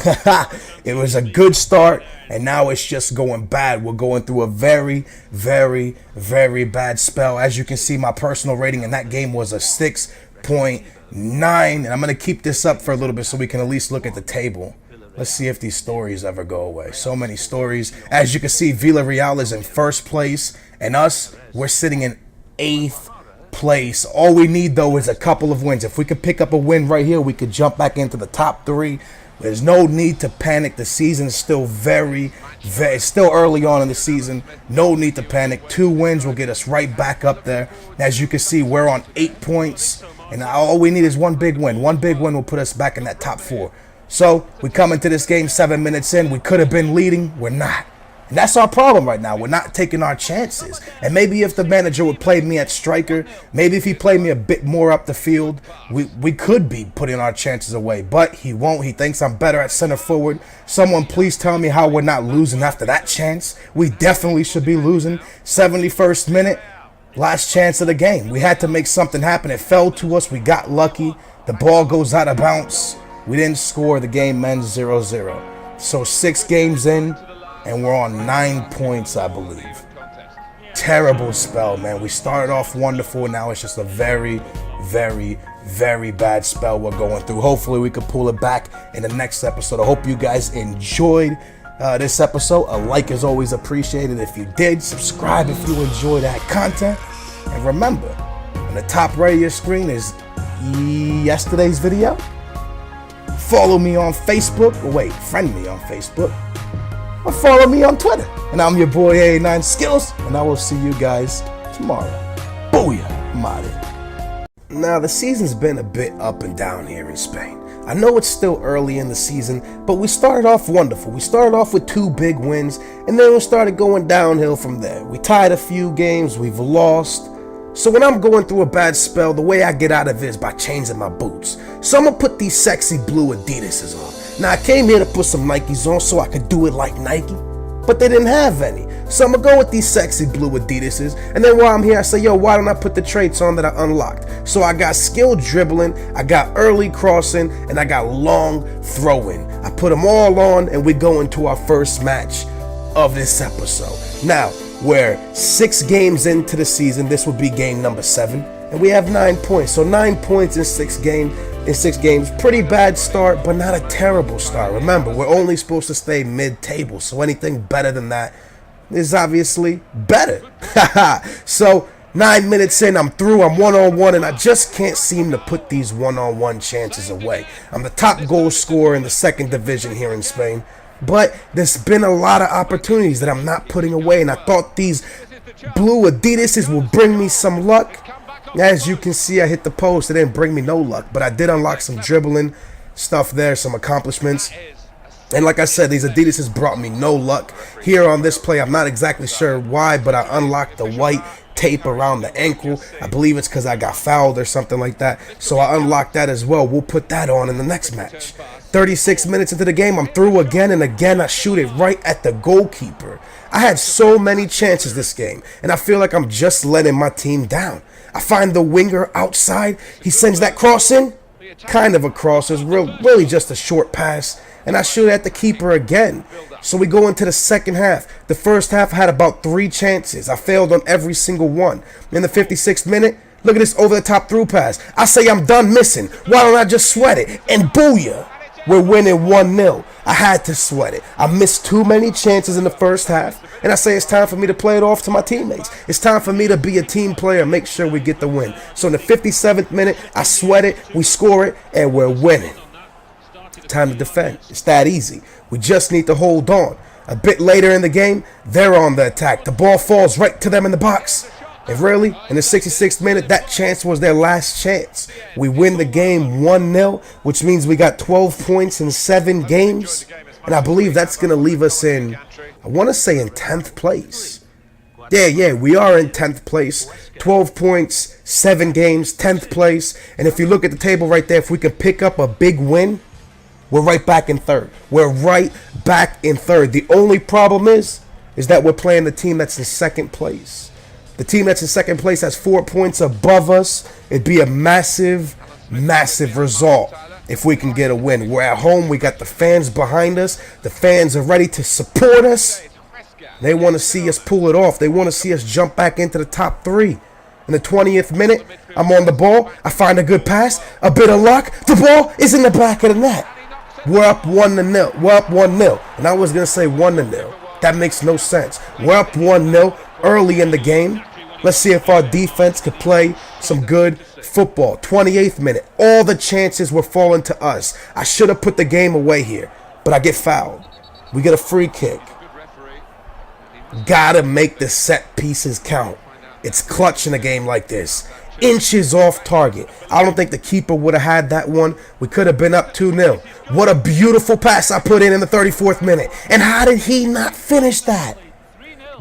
It was a good start, and now it's just going bad. We're going through a very, very, very bad spell. As you can see, my personal rating in that game was a 6.9. And I'm going to keep this up for a little bit so we can at least look at the table. Let's see if these stories ever go away. So many stories. As you can see, Villarreal is in first place, and us, we're sitting in 8th place. All we need, though, is a couple of wins. If we could pick up a win right here, we could jump back into the top 3. There's no need to panic. The season is still it's still early on in the season. No need to panic. 2 wins will get us right back up there. As you can see, we're on 8 points, and all we need is 1 big win. 1 big win will put us back in that top 4. So we come into this game 7 minutes in. We could have been leading. We're not. And that's our problem right now. We're not taking our chances. And maybe if the manager would play me at striker, maybe if he played me a bit more up the field, we could be putting our chances away. But he won't. He thinks I'm better at center forward. Someone please tell me how we're not losing after that chance. We definitely should be losing. 71st minute, last chance of the game. We had to make something happen. It fell to us. We got lucky. The ball goes out of bounds. We didn't score. The game ends 0-0. So 6 games in, and we're on 9 points, I believe. Terrible spell, man. We started off wonderful. Now it's just a very, very, very bad spell we're going through. Hopefully we can pull it back in the next episode. I hope you guys enjoyed this episode. A like is always appreciated if you did. Subscribe if you enjoy that content. And remember, on the top right of your screen is yesterday's video. Follow me on Facebook. Friend me on Facebook. Or follow me on Twitter. And I'm your boy AA9Skillz, and I will see you guys tomorrow. Booyah, Mari. Now, the season's been a bit up and down here in Spain. I know it's still early in the season, but we started off wonderful. We started off with 2 big wins, and then we started going downhill from there. We tied a few games, we've lost. So when I'm going through a bad spell, the way I get out of it is by changing my boots. So I'm going to put these sexy blue Adidas's on. Now, I came here to put some Nikes on so I could do it like Nike, but they didn't have any. So I'm going to go with these sexy blue Adidas's, and then while I'm here, I say, yo, why don't I put the traits on that I unlocked? So I got skill dribbling, I got early crossing, and I got long throwing. I put them all on, and we go into our first match of this episode. Now, we're 6 games into the season. This will be game number 7, and we have 9 points. So 9 points in 6 games. Pretty bad start, but not a terrible start. Remember, we're only supposed to stay mid-table, so anything better than that is obviously better. So 9 minutes in, I'm through. I'm 1-on-1, and I just can't seem to put these 1-on-1 chances away. I'm the top goal scorer in the 2nd division here in Spain. But there's been a lot of opportunities that I'm not putting away, and I thought these blue Adidas's will bring me some luck. As you can see, I hit the post. It didn't bring me no luck, but I did unlock some dribbling stuff there, some accomplishments. And like I said, these Adidas's brought me no luck. Here on this play, I'm not exactly sure why, but I unlocked the white tape around the ankle. I believe it's because I got fouled or something like that. So I unlocked that as well. We'll put that on in the next match. 36 minutes into the game, I'm through again, and again I shoot it right at the goalkeeper. I had so many chances this game, and I feel like I'm just letting my team down. I find the winger outside. He sends that cross in. Kind of a cross. It's really just a short pass. And I shoot at the keeper again. So we go into the second half. The first half I had about 3 chances. I failed on every single one. In the 56th minute, look at this over-the-top through pass. I say I'm done missing. Why don't I just sweat it? And booyah! We're winning 1-0. I had to sweat it. I missed too many chances in the first half. And I say it's time for me to play it off to my teammates. It's time for me to be a team player and make sure we get the win. So in the 57th minute, I sweat it, we score it, and we're winning. Time to defend. It's that easy. We just need to hold on. A bit later in the game, they're on the attack. The ball falls right to them in the box. And really, in the 66th minute, that chance was their last chance. We win the game 1-0, which means we got 12 points in 7 games. And I believe that's going to leave us in, I want to say in 10th place. Yeah, we are in 10th place. 12 points, 7 games, 10th place. And if you look at the table right there, if we can pick up a big win, we're right back in 3rd. We're right back in 3rd. The only problem is that we're playing the team that's in 2nd place. The team that's in 2nd place has 4 points above us. It'd be a massive result if we can get a win. We're at home. We got the fans behind us. The fans are ready to support us. They want to see us pull it off. They want to see us jump back into the top 3. In the 20th minute, I'm on the ball. I find a good pass. A bit of luck. The ball is in the back of the net. We're up 1-0. We're up 1-0. And I was going to say 1-0. That makes no sense. We're up 1-0 early in the game. Let's see if our defense could play some good football. 28th minute. All the chances were falling to us. I should have put the game away here, but I get fouled. We get a free kick. Gotta make the set pieces count. It's clutch in a game like this. Inches off target. I don't think the keeper would have had that one. We could have been up 2-0. What a beautiful pass I put in the 34th minute. And how did he not finish that?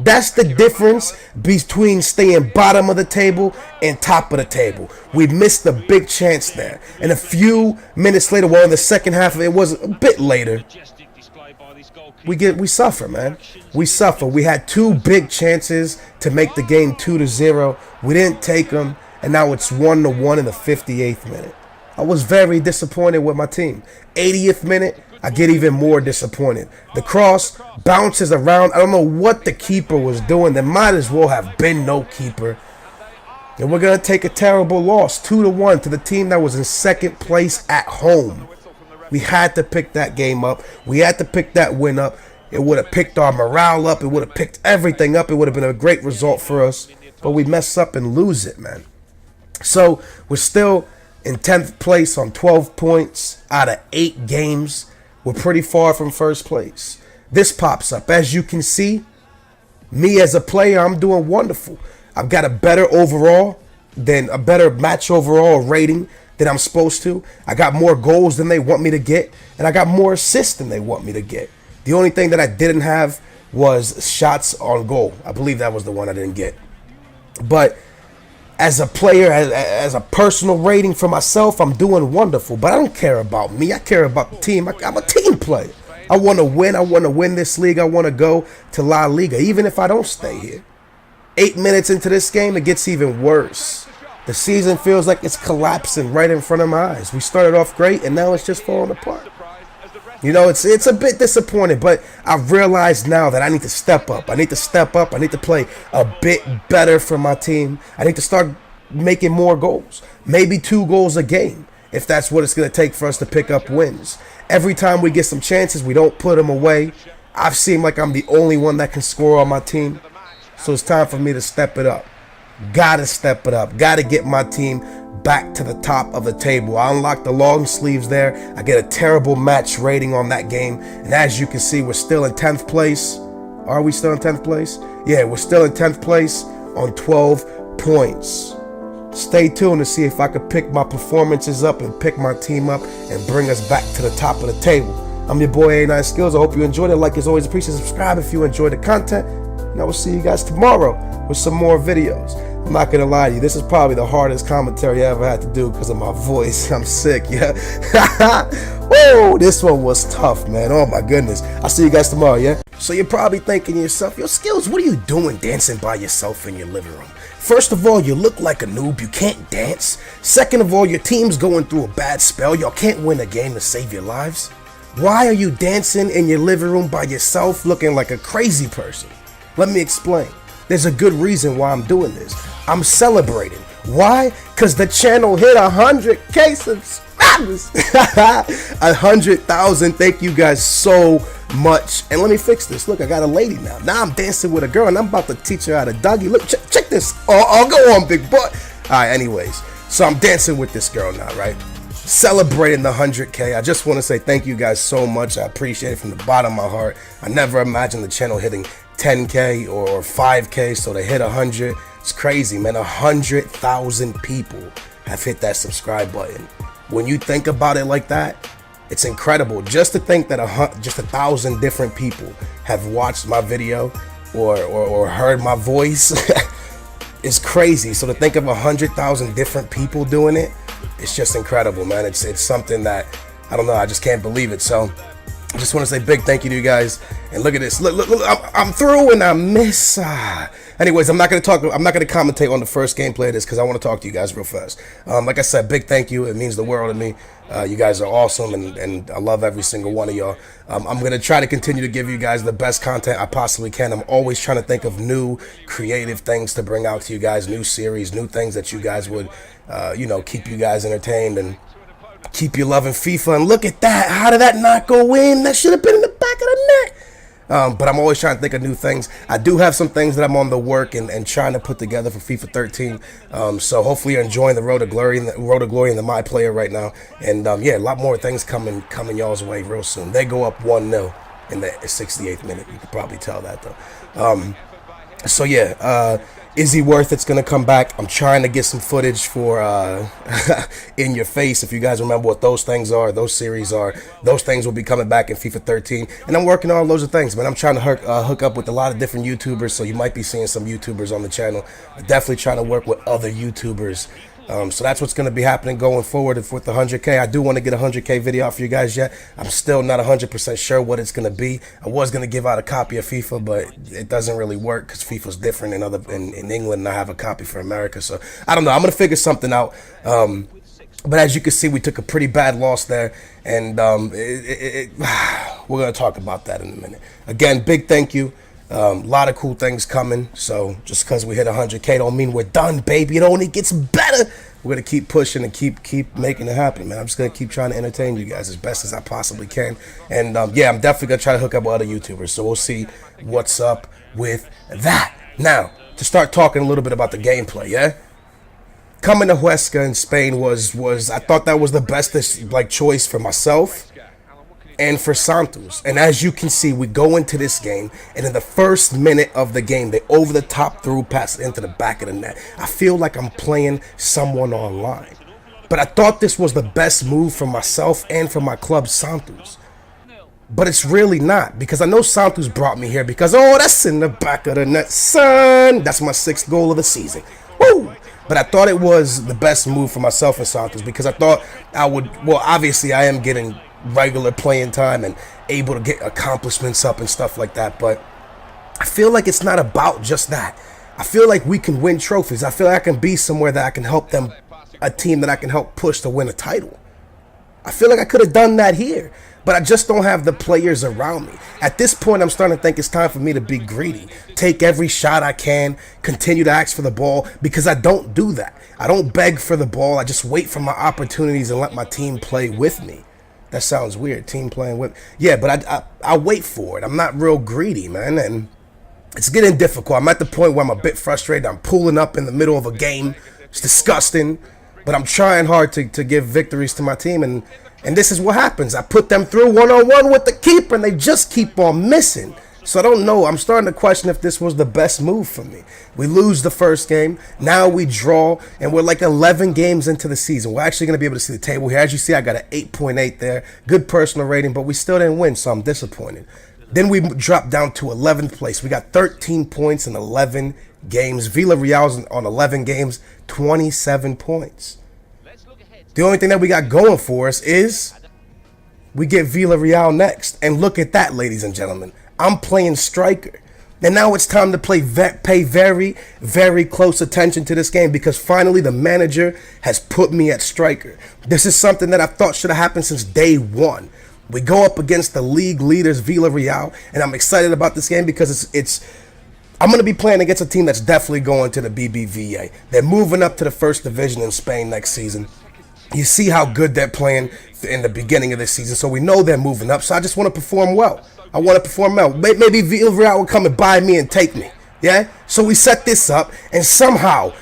That's the difference between staying bottom of the table and top of the table. We missed a big chance there. And a few minutes later, well, in the second half, it was a bit later, we suffer, man. We suffer. We had 2 big chances to make the game 2-0. We didn't take them, and now it's 1-1 in the 58th minute. I was very disappointed with my team. 80th minute, I get even more disappointed. The cross bounces around. I don't know what the keeper was doing. There might as well have been no keeper. And we're going to take a terrible loss, 2-1 to the team that was in 2nd place at home. We had to pick that game up. We had to pick that win up. It would have picked our morale up. It would have picked everything up. It would have been a great result for us. But we mess up and lose it, man. So we're still in 10th place on 12 points out of 8 games. We're pretty far from 1st place. This pops up. As you can see, me as a player, I'm doing wonderful. I've got a better match overall rating than I'm supposed to. I got more goals than they want me to get, and I got more assists than they want me to get. The only thing that I didn't have was shots on goal. I believe that was the one I didn't get. But as a player, as a personal rating for myself, I'm doing wonderful. But I don't care about me. I care about the team. I'm a team player. I want to win. I want to win this league. I want to go to La Liga, even if I don't stay here. 8 minutes into this game, it gets even worse. The season feels like it's collapsing right in front of my eyes. We started off great, and now it's just falling apart. You know, it's a bit disappointing, but I've realized now that I need to step up. I need to step up. I need to play a bit better for my team. I need to start making more goals. Maybe 2 goals a game, if that's what it's going to take for us to pick up wins. Every time we get some chances, we don't put them away. I've seemed like I'm the only one that can score on my team. So it's time for me to step it up. Gotta step it up. Gotta get my team back to the top of the table. I unlocked the long sleeves there. I get a terrible match rating on that game. And as you can see, we're still in 10th place. Are we still in 10th place? Yeah, we're still in 10th place on 12 points. Stay tuned to see if I could pick my performances up and pick my team up and bring us back to the top of the table. I'm your boy AA9Skillz. I hope you enjoyed it. Like as always, appreciate subscribe if you enjoyed the content. And I will see you guys tomorrow with some more videos. I'm not gonna lie to you, this is probably the hardest commentary I ever had to do because of my voice. I'm sick, yeah. Whoa, this one was tough, man. Oh my goodness. I'll see you guys tomorrow, yeah? So you're probably thinking to yourself, yo, Skillz, what are you doing dancing by yourself in your living room? First of all, you look like a noob. You can't dance. Second of all, your team's going through a bad spell. Y'all can't win a game to save your lives. Why are you dancing in your living room by yourself looking like a crazy person? Let me explain. There's a good reason why I'm doing this. I'm celebrating. Why? Because the channel hit 100K subscribers. 100,000. Thank you guys so much. And let me fix this. Look, I got a lady now. Now I'm dancing with a girl, and I'm about to teach her how to doggy. Look, check this. Oh, go on, big boy. All right, anyways. So I'm dancing with this girl now, right? celebrating the 100K. I just want to say thank you guys so much. I appreciate it from the bottom of my heart. I never imagined the channel hitting 10K or 5K, so to hit 100, it's crazy, man. 100,000 people have hit that subscribe button. When you think about it like that, it's incredible. Just to think that just 1,000 different people have watched my video or heard my voice is crazy. So to think of 100,000 different people doing it, it's just incredible, man. It's something that, I don't know, I just can't believe it. So I just want to say big thank you to you guys. And look at this. Look, I'm through and I miss. Anyways, I'm not going to commentate on the first gameplay of this because I want to talk to you guys real fast. Like I said, big thank you. It means the world to me. You guys are awesome, and I love every single one of y'all. I'm going to try to continue to give you guys the best content I possibly can. I'm always trying to think of new creative things to bring out to you guys, new series, new things that you guys would, keep you guys entertained and keep you loving FIFA. And look at that. How did that not go in? That should have been in the back of the net. But I'm always trying to think of new things. I do have some things that I'm on the work and trying to put together for FIFA 13. So hopefully you're enjoying the Road to Glory and the My Player right now. And yeah, a lot more things coming y'all's way real soon. They go up 1-0 in the 68th minute. You could probably tell that though. So yeah, is he worth it's gonna come back? I'm trying to get some footage for In Your Face. If you guys remember what those things are, those series are, those things will be coming back in FIFA 13. And I'm working on loads of things, man. I'm trying to hook up with a lot of different YouTubers, so you might be seeing some YouTubers on the channel. I'm definitely trying to work with other YouTubers. So that's what's going to be happening going forward with the 100K. I do want to get a 100K video out for you guys yet. I'm still not 100% sure what it's going to be. I was going to give out a copy of FIFA, but it doesn't really work because FIFA's different in England, and I have a copy for America. So I don't know. I'm going to figure something out. But as you can see, we took a pretty bad loss there, and we're going to talk about that in a minute. Again, big thank you. A lot of cool things coming, so just because we hit 100K don't mean we're done, baby. It only gets better. We're going to keep pushing and keep making it happen, man. I'm just going to keep trying to entertain you guys as best as I possibly can. And yeah, I'm definitely going to try to hook up with other YouTubers, so we'll see what's up with that. Now, to start talking a little bit about the gameplay, yeah? Coming to Huesca in Spain was I thought that was the best choice for myself and for Santos. And as you can see, we go into this game, and in the first minute of the game, they over the top through pass into the back of the net. I feel like I'm playing someone online. But I thought this was the best move for myself and for my club, Santos. But it's really not, because I know Santos brought me here because, oh, that's in the back of the net, son. That's my 6th goal of the season. Woo! But I thought it was the best move for myself and Santos because I thought I would, well, obviously I am getting regular playing time and able to get accomplishments up and stuff like that, but I feel like it's not about just that. I feel like we can win trophies. I feel like I can be somewhere that I can help them, a team that I can help push to win a title. I feel like I could have done that here, but I just don't have the players around me. At this point, I'm starting to think it's time for me to be greedy, take every shot I can, continue to ask for the ball, because I don't do that. I don't beg for the ball. I just wait for my opportunities and let my team play with me. That sounds weird, team playing with... Yeah, but I wait for it. I'm not real greedy, man, and it's getting difficult. I'm at the point where I'm a bit frustrated. I'm pulling up in the middle of a game. It's disgusting, but I'm trying hard to give victories to my team, and this is what happens. I put them through one-on-one with the keeper, and they just keep on missing. So I don't know. I'm starting to question if this was the best move for me. We lose the first game. Now we draw, and we're like 11 games into the season. We're actually going to be able to see the table here. As you see, I got an 8.8 there. Good personal rating, but we still didn't win, so I'm disappointed. Then we dropped down to 11th place. We got 13 points in 11 games. Villarreal's on 11 games, 27 points. The only thing that we got going for us is we get Villarreal next. And look at that, ladies and gentlemen. I'm playing striker. And now it's time to pay very, very close attention to this game, because finally the manager has put me at striker. This is something that I thought should have happened since day one. We go up against the league leaders, Villarreal, and I'm excited about this game because I'm going to be playing against a team that's definitely going to the BBVA. They're moving up to the first division in Spain next season. You see how good they're playing in the beginning of this season, so we know they're moving up, so I just want to perform well. I want to perform well. Maybe Villarreal will come and buy me and take me. Yeah? So we set this up, and somehow,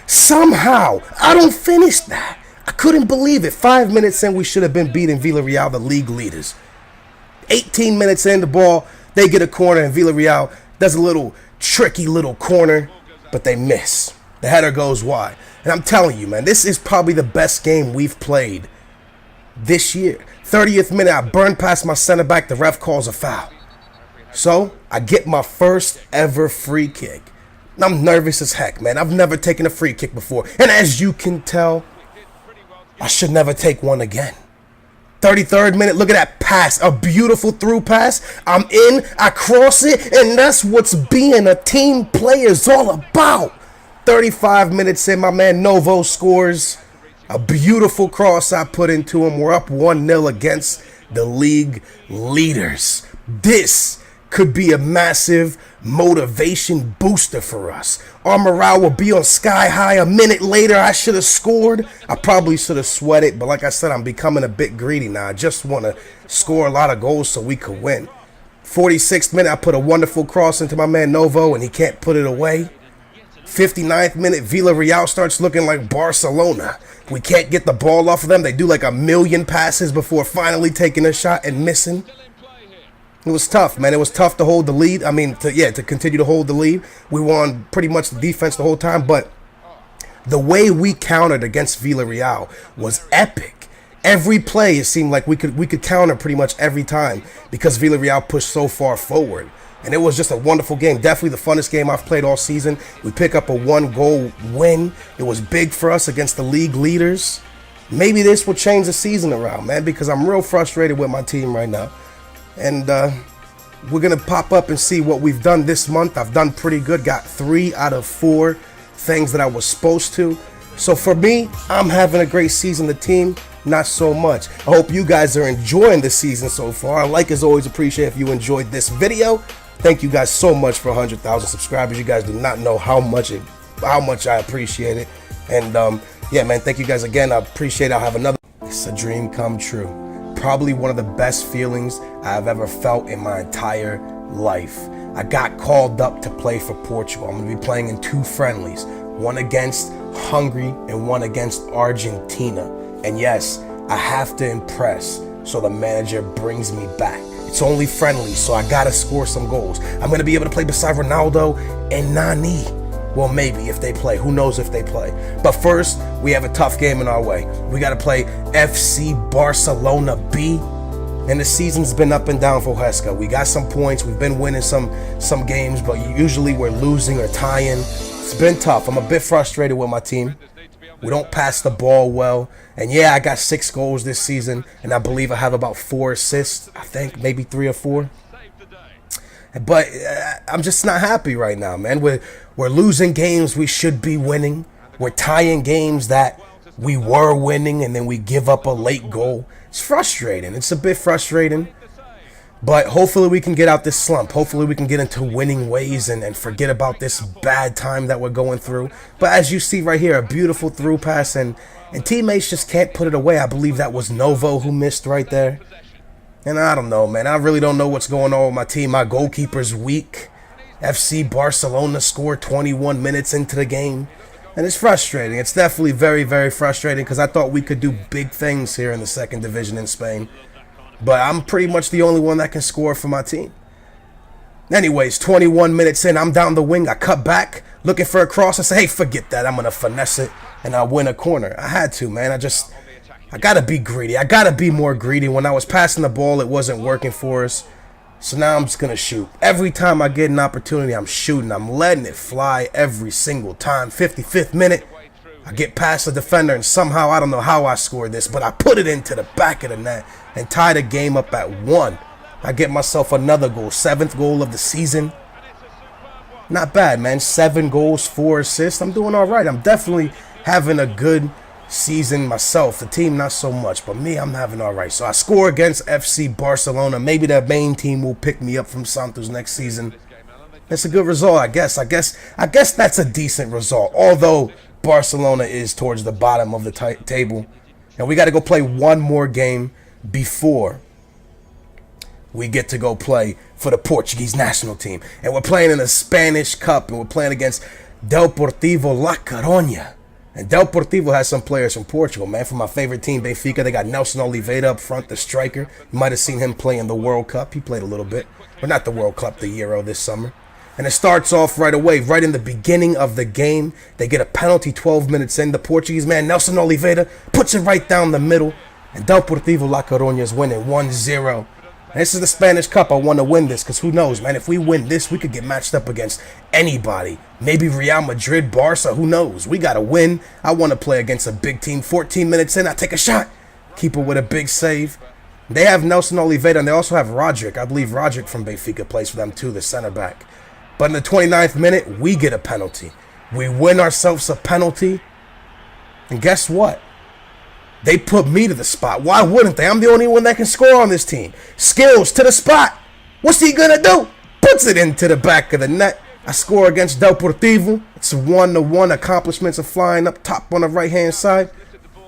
I don't finish that. I couldn't believe it. 5 minutes in, we should have been beating Villarreal, the league leaders. 18 minutes in, the ball, they get a corner, and Villarreal does a little tricky little corner, but they miss. The header goes wide. And I'm telling you, man, this is probably the best game we've played this year. 30th minute, I burn past my center back. The ref calls a foul. So I get my first ever free kick. I'm nervous as heck, man. I've never taken a free kick before. And as you can tell, I should never take one again. 33rd minute, look at that pass. A beautiful through pass. I'm in, I cross it, and that's what's being a team player is all about. 35 minutes in, my man Novo scores. A beautiful cross I put into him. We're up 1-0 against the league leaders. This could be a massive motivation booster for us. Our morale will be on sky high. A minute later, I should have scored. I probably should have sweated, but like I said, I'm becoming a bit greedy now. I just want to score a lot of goals so we could win. 46th minute, I put a wonderful cross into my man Novo, and he can't put it away. 59th minute, Villarreal starts looking like Barcelona. We can't get the ball off of them. They do like a million passes before finally taking a shot and missing. It was tough, man. It was tough to hold the lead. I mean, to continue to hold the lead. We were on pretty much the defense the whole time, but the way we countered against Villarreal was epic. Every play, it seemed like we could counter pretty much every time because Villarreal pushed so far forward. And it was just a wonderful game. Definitely the funnest game I've played all season. We pick up a 1-goal win. It was big for us against the league leaders. Maybe this will change the season around, man, because I'm real frustrated with my team right now. And we're going to pop up and see what we've done this month. I've done pretty good. Got 3 out of 4 things that I was supposed to. So for me, I'm having a great season. The team, not so much. I hope you guys are enjoying the season so far. Like as always, appreciate if you enjoyed this video. Thank you guys so much for 100,000 subscribers. You guys do not know how much I appreciate it. And yeah, man, thank you guys again. I appreciate it. I'll have another. It's a dream come true. Probably one of the best feelings I've ever felt in my entire life. I got called up to play for Portugal. I'm going to be playing in 2 friendlies, one against Hungary and one against Argentina. And yes, I have to impress, so the manager brings me back. It's only friendly, so I gotta score some goals. I'm gonna be able to play beside Ronaldo and Nani. Well, maybe if they play. Who knows if they play? But first, we have a tough game in our way. We gotta play FC Barcelona B. And the season's been up and down for Huesca. We got some points. We've been winning some games, but usually we're losing or tying. It's been tough. I'm a bit frustrated with my team. We don't pass the ball well. And yeah, I got 6 goals this season, and I believe I have about 4 assists. I think maybe 3 or 4. But I'm just not happy right now, man. We're losing games we should be winning. We're tying games that we were winning, and then we give up a late goal. It's frustrating. It's a bit frustrating. But hopefully we can get out this slump. Hopefully we can get into winning ways and forget about this bad time that we're going through. But as you see right here, a beautiful through pass, and teammates just can't put it away. I believe that was Novo who missed right there. And I don't know, man. I really don't know what's going on with my team. My goalkeeper's weak. FC Barcelona scored 21 minutes into the game. And it's frustrating. It's definitely very, very frustrating because I thought we could do big things here in the 2nd division in Spain. But I'm pretty much the only one that can score for my team. Anyways, 21 minutes in, I'm down the wing. I cut back, looking for a cross. I say, hey, forget that. I'm going to finesse it, and I win a corner. I had to, man. I got to be greedy. I got to be more greedy. When I was passing the ball, it wasn't working for us. So now I'm just going to shoot. Every time I get an opportunity, I'm shooting. I'm letting it fly every single time. 55th minute, I get past the defender, and somehow, I don't know how I scored this, but I put it into the back of the net and tie the game up at 1. I get myself another goal, 7th goal of the season. Not bad, man. 7 goals, 4 assists. I'm doing all right. I'm definitely having a good season myself. The team, not so much, but me, I'm having all right. So I score against FC Barcelona. Maybe the main team will pick me up from Santos next season. That's a good result, I guess. I guess that's a decent result, although Barcelona is towards the bottom of the table. And we got to go play one more game before we get to go play for the Portuguese national team. And we're playing in a Spanish Cup, and we're playing against Deportivo La Coruña. And Deportivo has some players from Portugal, man. From my favorite team, Benfica, they got Nelson Oliveira up front, the striker. You might have seen him play in the World Cup. He played a little bit. But not the World Cup, the Euro this summer. And it starts off right away, right in the beginning of the game. They get a penalty 12 minutes in. The Portuguese man, Nelson Oliveira, puts it right down the middle. And Deportivo La Coruña is winning 1-0. And this is the Spanish Cup. I want to win this because who knows, man. If we win this, we could get matched up against anybody. Maybe Real Madrid, Barca, who knows. We got to win. I want to play against a big team. 14 minutes in, I take a shot. Keeper with a big save. They have Nelson Oliveira, and they also have Rodrick. I believe Rodrick from Benfica plays for them too, the center back. But in the 29th minute, we get a penalty. We win ourselves a penalty. And guess what? They put me to the spot. Why wouldn't they? I'm the only one that can score on this team. Skillz to the spot. What's he going to do? Puts it into the back of the net. I score against Deportivo. It's 1-1. Accomplishments are flying up top on the right-hand side.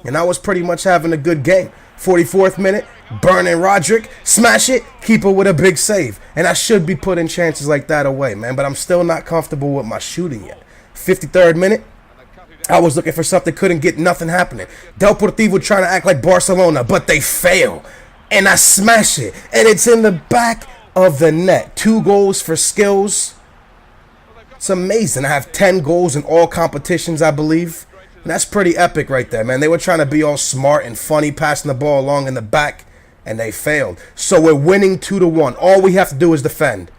And I was pretty much having a good game. 44th minute, burning Rodrick. Smash it. Keeper with a big save. And I should be putting chances like that away, man. But I'm still not comfortable with my shooting yet. 53rd minute. I was looking for something, couldn't get nothing happening. Deportivo trying to act like Barcelona, but they fail. And I smash it. And it's in the back of the net. 2 goals for Skillz. It's amazing. I have 10 goals in all competitions, I believe. And that's pretty epic right there, man. They were trying to be all smart and funny, passing the ball along in the back, and they failed. So we're winning 2-1. All we have to do is defend.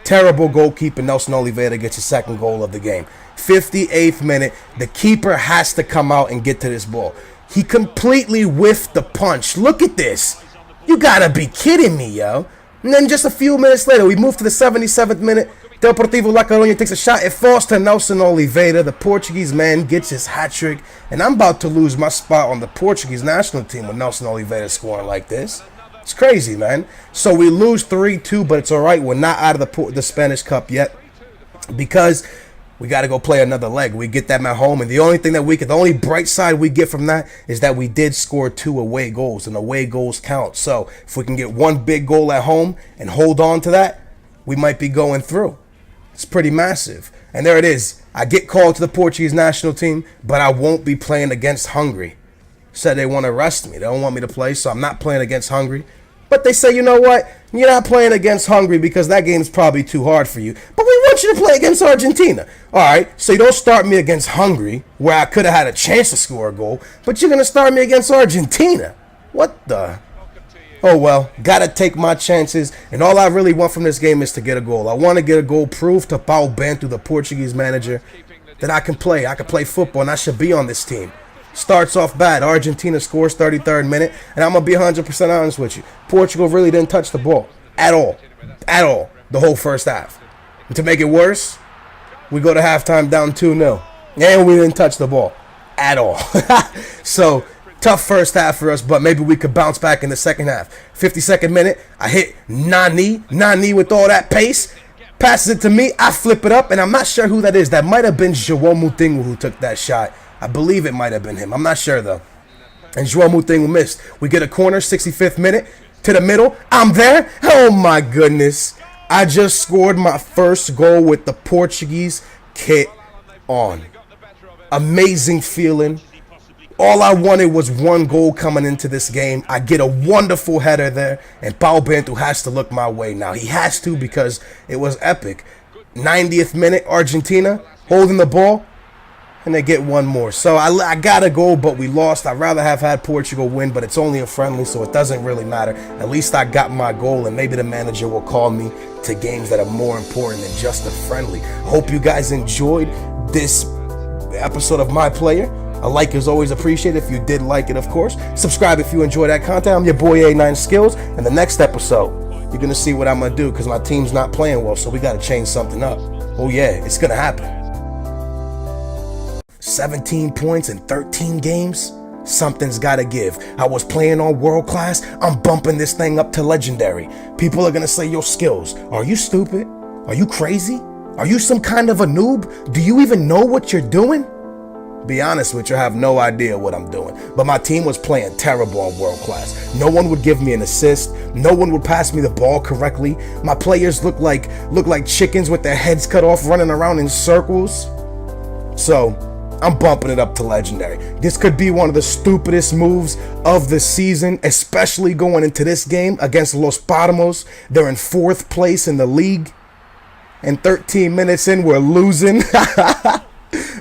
Terrible goalkeeper. Nelson Oliveira gets his second goal of the game. 58th minute, the keeper has to come out and get to this ball. He completely whiffed the punch. Look at this. You gotta be kidding me, yo. And then just a few minutes later, we move to the 77th minute. Deportivo La Coruña takes a shot. It falls to Nelson Oliveira. The Portuguese man gets his hat-trick. And I'm about to lose my spot on the Portuguese national team with Nelson Oliveira scoring like this. It's crazy, man. So we lose 3-2, but it's all right. We're not out of the Spanish Cup yet because we got to go play another leg. We get them at home, and the only bright side we get from that is that we did score 2 away goals, and away goals count. So if we can get 1 big goal at home and hold on to that, we might be going through. It's pretty massive. And there it is. I get called to the Portuguese national team, but I won't be playing against Hungary. Said they want to arrest me. They don't want me to play, so I'm not playing against Hungary. But they say, you know what? You're not playing against Hungary because that game's probably too hard for you. But we want you to play against Argentina. All right, so you don't start me against Hungary, where I could have had a chance to score a goal, but you're going to start me against Argentina. What the? Oh, well, got to take my chances. And all I really want from this game is to get a goal. I want to get a goal, prove to Paulo Bento, the Portuguese manager, that I can play. I can play football, and I should be on this team. Starts off bad. Argentina scores 33rd minute. And I'm going to be 100% honest with you. Portugal really didn't touch the ball. At all. At all. The whole first half. And to make it worse, we go to halftime down 2-0. And we didn't touch the ball. At all. So, tough first half for us, but maybe we could bounce back in the second half. 52nd minute, I hit Nani. Nani with all that pace. Passes it to me. I flip it up, and I'm not sure who that is. That might have been João Moutinho who took that shot. I believe it might have been him. I'm not sure, though. And João Moutinho missed. We get a corner, 65th minute, to the middle. I'm there. Oh, my goodness. I just scored my first goal with the Portuguese kit on. Amazing feeling. All I wanted was 1 goal coming into this game. I get a wonderful header there, and Paulo Bento has to look my way now. He has to because it was epic. 90th minute, Argentina holding the ball. And they get 1 more. So I got to go, but we lost. I'd rather have had Portugal win, but it's only a friendly, so it doesn't really matter. At least I got my goal, and maybe the manager will call me to games that are more important than just a friendly. I hope you guys enjoyed this episode of My Player. A like is always appreciated if you did like it, of course. Subscribe if you enjoy that content. I'm your boy AA9Skillz. And the next episode, you're going to see what I'm going to do because my team's not playing well, so we got to change something up. Oh, yeah, it's going to happen. 17 points in 13 games? Something's gotta give. I was playing on world class. I'm bumping this thing up to legendary. People are gonna say, yo, Skillz, are you stupid? Are you crazy? Are you some kind of a noob? Do you even know what you're doing? Be honest with you, I have no idea what I'm doing. But my team was playing terrible on world class. No one would give me an assist. No one would pass me the ball correctly. My players look like chickens with their heads cut off running around in circles. So I'm bumping it up to legendary. This could be one of the stupidest moves of the season, especially going into this game against Los Paramos. They're in 4th place in the league. And 13 minutes in, we're losing.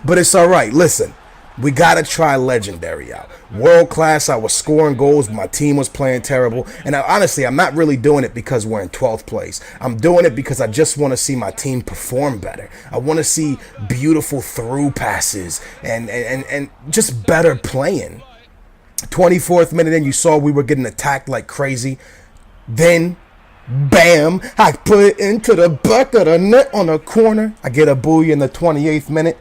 But it's all right. Listen, we got to try legendary out. World class, I was scoring goals. My team was playing terrible. And honestly, I'm not really doing it because we're in 12th place. I'm doing it because I just want to see my team perform better. I want to see beautiful through passes and just better playing. 24th minute in, you saw we were getting attacked like crazy. Then, bam, I put it into the back of the net on a corner. I get a buoy in the 28th minute.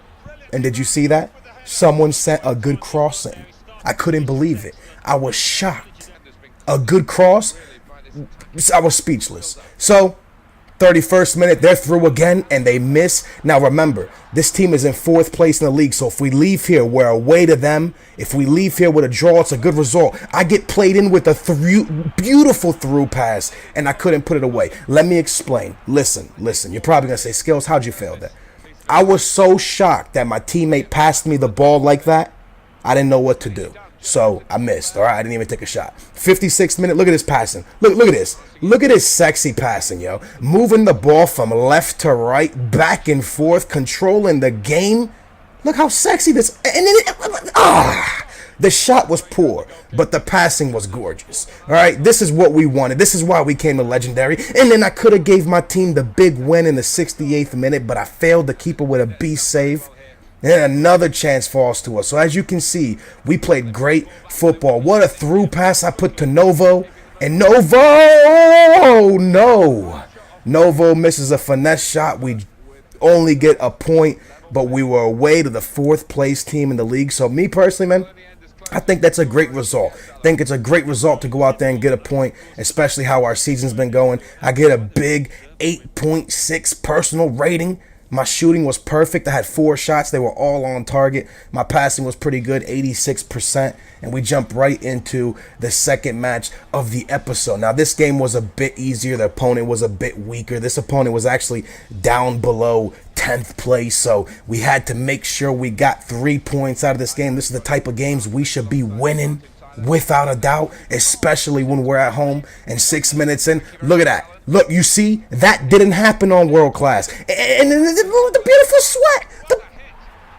And did you see that? Someone sent a good cross in. I couldn't believe it. I was shocked. A good cross? I was speechless. So, 31st minute, they're through again, and they miss. Now, remember, this team is in 4th place in the league, so if we leave here, we're away to them. If we leave here with a draw, it's a good result. I get played in with a beautiful through pass, and I couldn't put it away. Let me explain. Listen. You're probably going to say, Skillz, how'd you fail that? I was so shocked that my teammate passed me the ball like that, I didn't know what to do. So I missed, all right? I didn't even take a shot. 56th minute, look at this passing. Look at this. Look at this sexy passing, yo. Moving the ball from left to right, back and forth, controlling the game. Look how sexy this... And then the shot was poor, but the passing was gorgeous. All right, this is what we wanted. This is why we came to legendary. And then I could have gave my team the big win in the 68th minute, but I failed to keep it with a beast save. And another chance falls to us. So as you can see, we played great football. What a through pass I put to Novo. And Novo misses a finesse shot. We only get a point, but we were away to the 4th place team in the league. So me personally, man, I think that's a great result. I think it's a great result to go out there and get a point, especially how our season's been going. I get a big 8.6 personal rating. My shooting was perfect. I had 4 shots. They were all on target. My passing was pretty good, 86%. And we jumped right into the second match of the episode. Now, this game was a bit easier. The opponent was a bit weaker. This opponent was actually down below 10th place. So we had to make sure we got 3 points out of this game. This is the type of games we should be winning without a doubt, especially when we're at home. And 6 minutes in, look at that. Look, you see, that didn't happen on World Class. And the beautiful sweat. The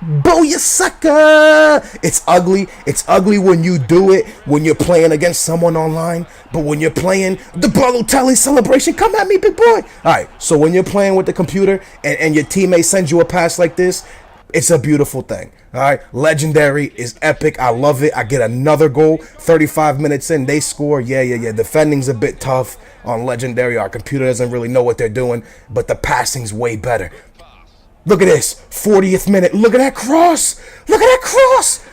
booyah sucker. It's ugly. It's ugly when you do it, when you're playing against someone online. But when you're playing the Balotelli celebration, come at me, big boy. All right, so when you're playing with the computer and your teammate sends you a pass like this, it's a beautiful thing. All right, legendary is epic. I love it. I get another goal. 35 minutes in, they score. Yeah. Defending's a bit tough on legendary. Our computer doesn't really know what they're doing, but the passing's way better. Look at this. 40th minute. Look at that cross. Look at that cross.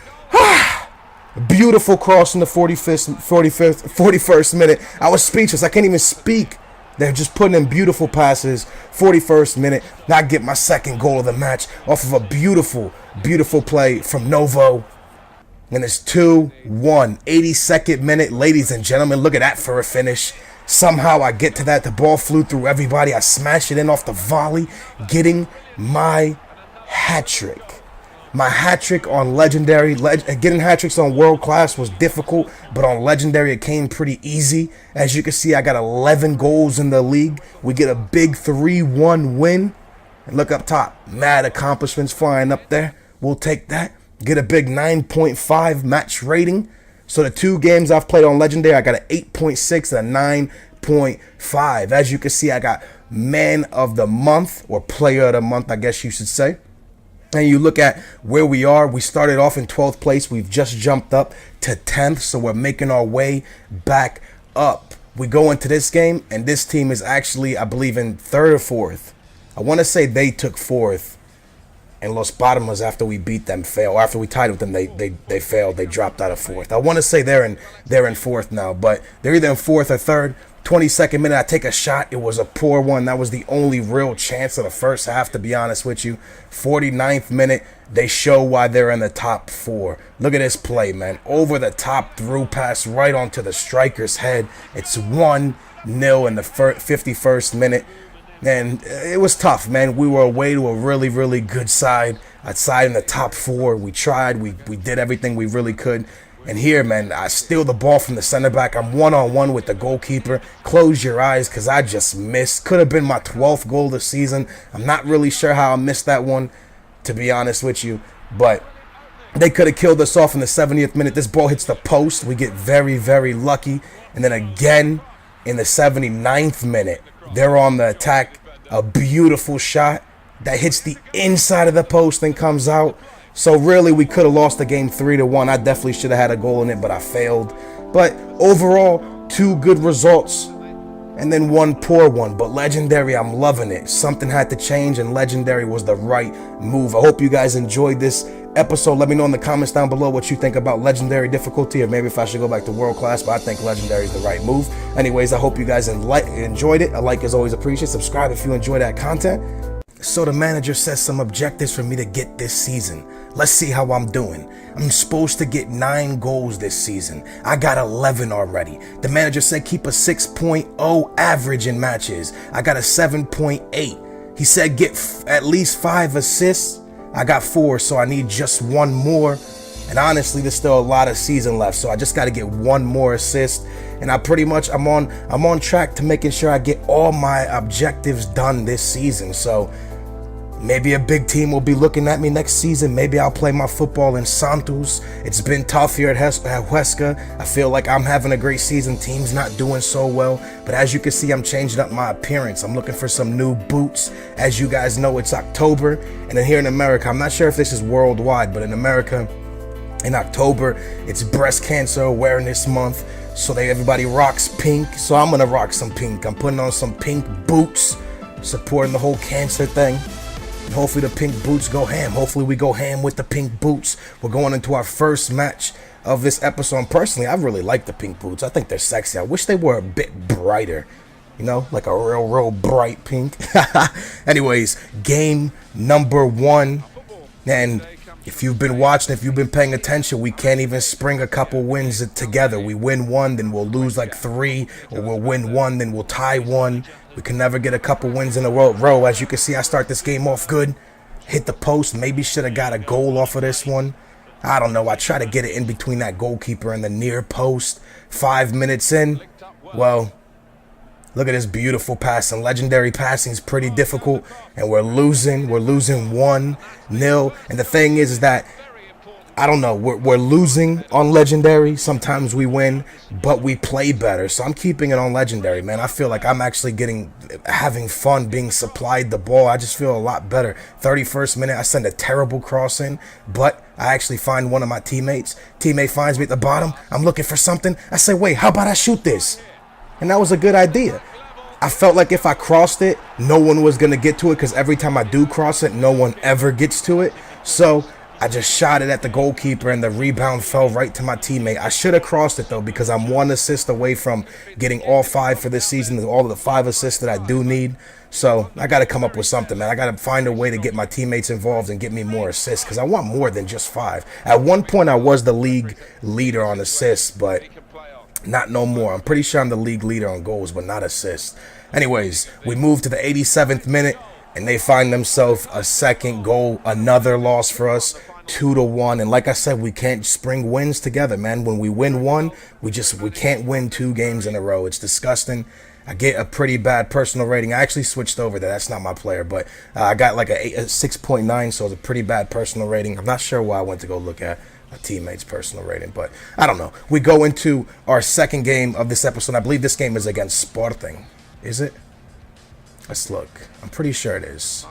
Beautiful cross in the 41st minute. I was speechless. I can't even speak. They're just putting in beautiful passes. 41st minute. Now I get my second goal of the match off of a beautiful play from Novo. And it's 2-1. 82nd minute. Ladies and gentlemen, look at that for a finish. Somehow I get to that. The ball flew through everybody. I smashed it in off the volley, getting my hat trick. My hat trick on legendary. Getting hat tricks on World Class was difficult, but on legendary it came pretty easy. As you can see, I got 11 goals in the league. We get a big 3-1 win. And look up top, mad accomplishments flying up there. We'll take that. Get a big 9.5 match rating. So the 2 games I've played on legendary, I got an 8.6 and a 9.5. As you can see, I got man of the month, or player of the month, I guess you should say. And you look at where we are. We started off in 12th place. We've just jumped up to 10th. So we're making our way back up. We go into this game, and this team is actually, I believe, in 3rd or 4th. I want to say they took 4th. And Los Paramos, after we beat them, failed. After we tied with them, they failed. They dropped out of 4th. I want to say they're in 4th now. But they're either in 4th or 3rd. 22nd minute, I take a shot. It was a poor one. That was the only real chance of the first half, to be honest with you. 49th minute, they show why they're in the top 4. Look at this play, man. Over the top through pass right onto the striker's head. It's 1-0 in the 51st minute. And it was tough, man. We were away to a really, really good side. A side in the top 4. We tried. We did everything we really could. And here, man, I steal the ball from the center back. I'm one-on-one with the goalkeeper. Close your eyes, because I just missed. Could have been my 12th goal this season. I'm not really sure how I missed that one, to be honest with you. But they could have killed us off in the 70th minute. This ball hits the post. We get very, very lucky. And then again, in the 79th minute, they're on the attack. A beautiful shot that hits the inside of the post and comes out. So really, we could have lost the game 3-1. I definitely should have had a goal in it, but I failed. But overall, 2 good results and then 1 poor one. But Legendary, I'm loving it. Something had to change, and Legendary was the right move. I hope you guys enjoyed this episode. Let me know in the comments down below what you think about Legendary difficulty, or maybe if I should go back to World Class, but I think Legendary is the right move. Anyways, I hope you guys enjoyed it. A like is always appreciated. Subscribe if you enjoy that content. So the manager set some objectives for me to get this season. Let's see how I'm doing. I'm supposed to get 9 goals this season. I got 11 already. The manager said keep a 6.0 average in matches. I got a 7.8. He said get at least 5 assists. I got 4, so I need just 1 more. And honestly, there's still a lot of season left, so I just got to get 1 more assist. And I'm on track to making sure I get all my objectives done this season. So maybe a big team will be looking at me next season. Maybe I'll play my football in Santos. It's been tough here at Huesca. I feel like I'm having a great season. Team's not doing so well. But as you can see, I'm changing up my appearance. I'm looking for some new boots. As you guys know, it's October. And then here in America, I'm not sure if this is worldwide, but in America, in October, it's Breast Cancer Awareness Month. So everybody rocks pink. So I'm going to rock some pink. I'm putting on some pink boots, supporting the whole cancer thing. And hopefully the pink boots go ham. Hopefully we go ham with the pink boots. We're going into our first match of this episode. And personally, I really like the pink boots. I think they're sexy. I wish they were a bit brighter. You know, like a real bright pink. Anyways, game number 1. And if you've been watching, if you've been paying attention, we can't even spring a couple wins together. We win 1, then we'll lose like 3, or we'll win 1, then we'll tie 1. We can never get a couple wins in a row. As you can see, I start this game off good. Hit the post. Maybe should have got a goal off of this one. I don't know. I try to get it in between that goalkeeper and the near post. 5 minutes in. Well, look at this beautiful passing. Legendary passing is pretty difficult, and we're losing. We're losing 1-0. And the thing is that, I don't know, we're losing on Legendary. Sometimes we win, but we play better. So I'm keeping it on Legendary, man. I feel like I'm actually having fun being supplied the ball. I just feel a lot better. 31st minute, I send a terrible cross in, but I actually find one of my teammates. Teammate finds me at the bottom. I'm looking for something. I say, wait, how about I shoot this? And that was a good idea. I felt like if I crossed it, no one was going to get to it, because every time I do cross it, no one ever gets to it. So I just shot it at the goalkeeper, and the rebound fell right to my teammate. I should have crossed it, though, because I'm 1 assist away from getting all 5 for this season, all of the 5 assists that I do need. So I got to come up with something, man. I got to find a way to get my teammates involved and get me more assists, because I want more than just 5. At one point, I was the league leader on assists, but not no more. I'm pretty sure I'm the league leader on goals, but not assists. Anyways, we move to the 87th minute, and they find themselves a second goal. Another loss for us, 2-1. And like I said, we can't spring wins together, man. When we win 1, we can't win 2 games in a row. It's disgusting. I get a pretty bad personal rating. I actually switched over there. That's not my player, but I got like a 6.9, so it's a pretty bad personal rating. I'm not sure why I went to go look at a teammate's personal rating, but I don't know. We go into our second game of this episode. I believe this game is against Sporting. Is it? Let's look. I'm pretty sure it is.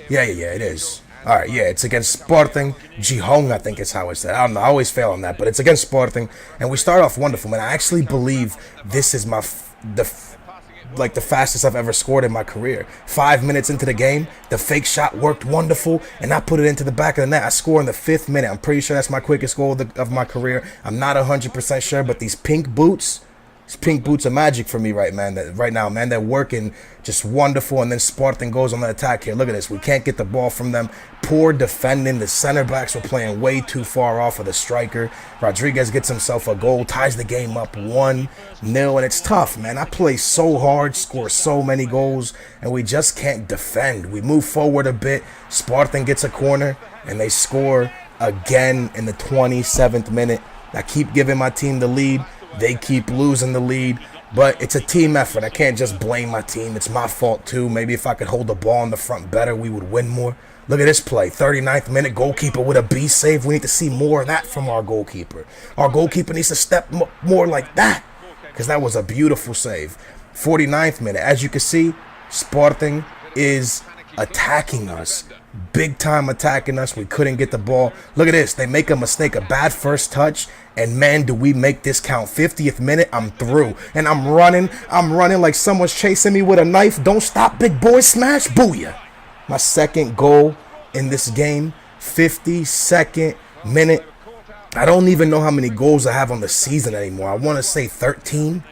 Yeah, it is. All right, yeah, it's against Sporting Gijón, I think is how it's said. I don't know. I always fail on that, but it's against Sporting, and we start off wonderful, man. I actually believe this is the fastest I've ever scored in my career. 5 minutes into the game, the fake shot worked wonderful, and I put it into the back of the net. I score in the 5th minute. I'm pretty sure that's my quickest goal of my career. I'm not 100% sure, but these pink boots, These pink boots are magic for me right now, man. They're working just wonderful. And then Spartan goes on the attack here. Look at this. We can't get the ball from them. Poor defending. The center backs were playing way too far off of the striker. Rodriguez gets himself a goal, ties the game up 1-0. And it's tough, man. I play so hard, score so many goals, and we just can't defend. We move forward a bit. Spartan gets a corner, and they score again in the 27th minute. I keep giving my team the lead. They keep losing the lead, but it's a team effort. I can't just blame my team. It's my fault too. Maybe if I could hold the ball in the front better, we would win more. Look at this play. 39th minute, goalkeeper with a B save. We need to see more of that from our goalkeeper. Our goalkeeper needs to step more like that, because that was a beautiful save. 49th minute, as you can see, Sporting is attacking us. Big time attacking us. We couldn't get the ball. Look at this. They make a mistake, a bad first touch, and man, do we make this count. 50th minute, I'm through. And I'm running like someone's chasing me with a knife. Don't stop, big boy. Smash. Booyah. My second goal in this game. 52nd minute. I don't even know how many goals I have on the season anymore. I want to say 13.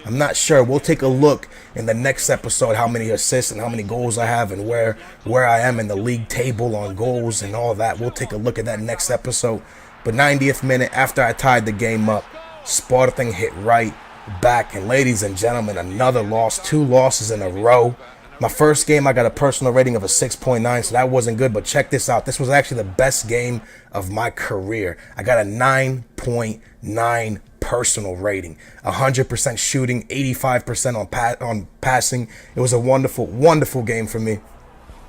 I'm not sure. We'll take a look in the next episode how many assists and how many goals I have and where I am in the league table on goals and all that. We'll take a look at that next episode. But 90th minute, after I tied the game up, Sporting hit right back. And ladies and gentlemen, another loss. 2 losses in a row. My first game, I got a personal rating of a 6.9, so that wasn't good. But check this out. This was actually the best game of my career. I got a 9.9 personal rating. 100% shooting, 85% on passing. It was a wonderful, wonderful game for me.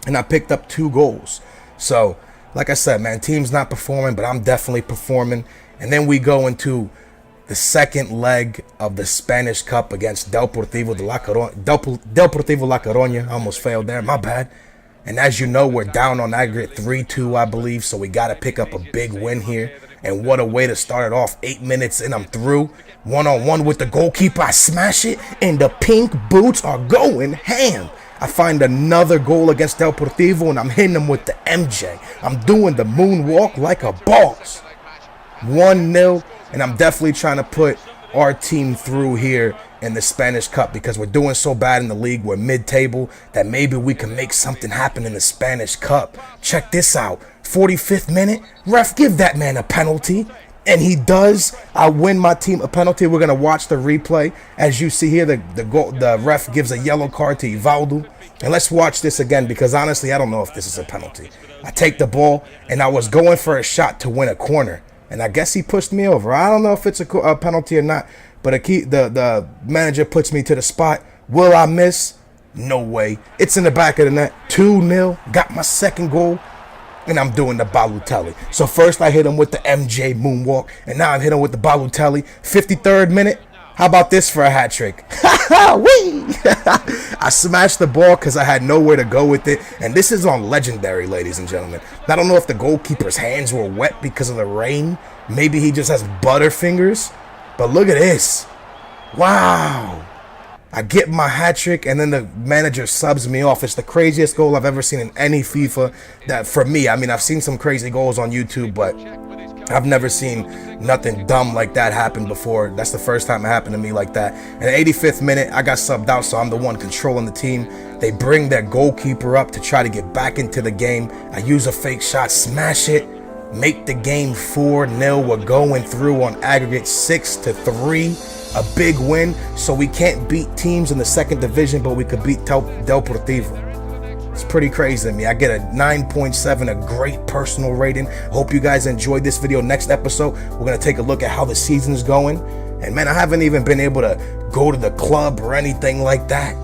And I picked up 2 goals. So, like I said, man, team's not performing, but I'm definitely performing. And then we go into the second leg of the Spanish Cup against Deportivo La Coruña. I almost failed there, my bad. And as you know, we're down on aggregate 3-2, I believe, so we got to pick up a big win here. And what a way to start it off. 8 minutes in, I'm through. 1-on-1 with the goalkeeper, I smash it, and the pink boots are going ham. I find another goal against Deportivo, and I'm hitting them with the MJ. I'm doing the moonwalk like a boss. 1-0. And I'm definitely trying to put our team through here in the Spanish Cup because we're doing so bad in the league. We're mid-table that maybe we can make something happen in the Spanish Cup. Check this out. 45th minute. Ref, give that man a penalty. And he does. I win my team a penalty. We're going to watch the replay. As you see here, the ref gives a yellow card to Ivaldo. And let's watch this again because honestly, I don't know if this is a penalty. I take the ball and I was going for a shot to win a corner. And I guess he pushed me over. I don't know if it's a penalty or not. But the manager puts me to the spot. Will I miss? No way. It's in the back of the net. 2-0. Got my second goal. And I'm doing the Balotelli. So first I hit him with the MJ moonwalk. And now I'm hitting him with the Balotelli. 53rd minute. How about this for a hat trick? Wee! I smashed the ball because I had nowhere to go with it. And this is on legendary, ladies and gentlemen. I don't know if the goalkeeper's hands were wet because of the rain. Maybe he just has butterfingers. But look at this. Wow. I get my hat trick and then the manager subs me off. It's the craziest goal I've ever seen in any FIFA. That for me, I mean, I've seen some crazy goals on YouTube, but I've never seen nothing dumb like that happen before. That's the first time it happened to me like that. In the 85th minute, I got subbed out, so I'm the one controlling the team. They bring their goalkeeper up to try to get back into the game. I use a fake shot, smash it, make the game 4-0. We're going through on aggregate 6-3. A big win, so we can't beat teams in the second division, but we could beat Deportivo. It's pretty crazy to me. I get a 9.7, a great personal rating. Hope you guys enjoyed this video. Next episode, we're going to take a look at how the season's going. And man, I haven't even been able to go to the club or anything like that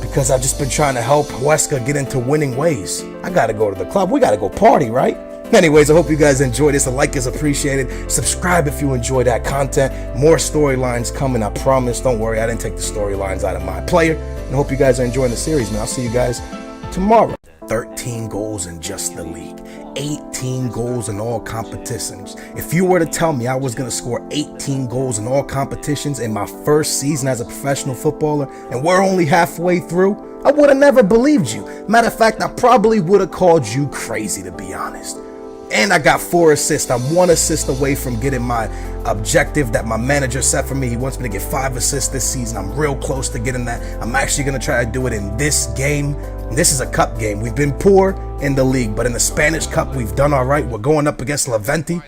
because I've just been trying to help Huesca get into winning ways. I got to go to the club. We got to go party, right? Anyways, I hope you guys enjoyed this. A like is appreciated. Subscribe if you enjoy that content. More storylines coming, I promise. Don't worry, I didn't take the storylines out of my player. And I hope you guys are enjoying the series, man. I'll see you guys tomorrow. 13 goals in just the league. 18 goals in all competitions. If you were to tell me I was going to score 18 goals in all competitions in my first season as a professional footballer, and we're only halfway through, I would have never believed you. Matter of fact, I probably would have called you crazy, to be honest. And I got 4 assists. I'm 1 assist away from getting my objective that my manager set for me. He wants me to get 5 assists this season. I'm real close to getting that. I'm actually going to try to do it in this game. This is a cup game. We've been poor in the league, but in the Spanish Cup, we've done all right. We're going up against Levante,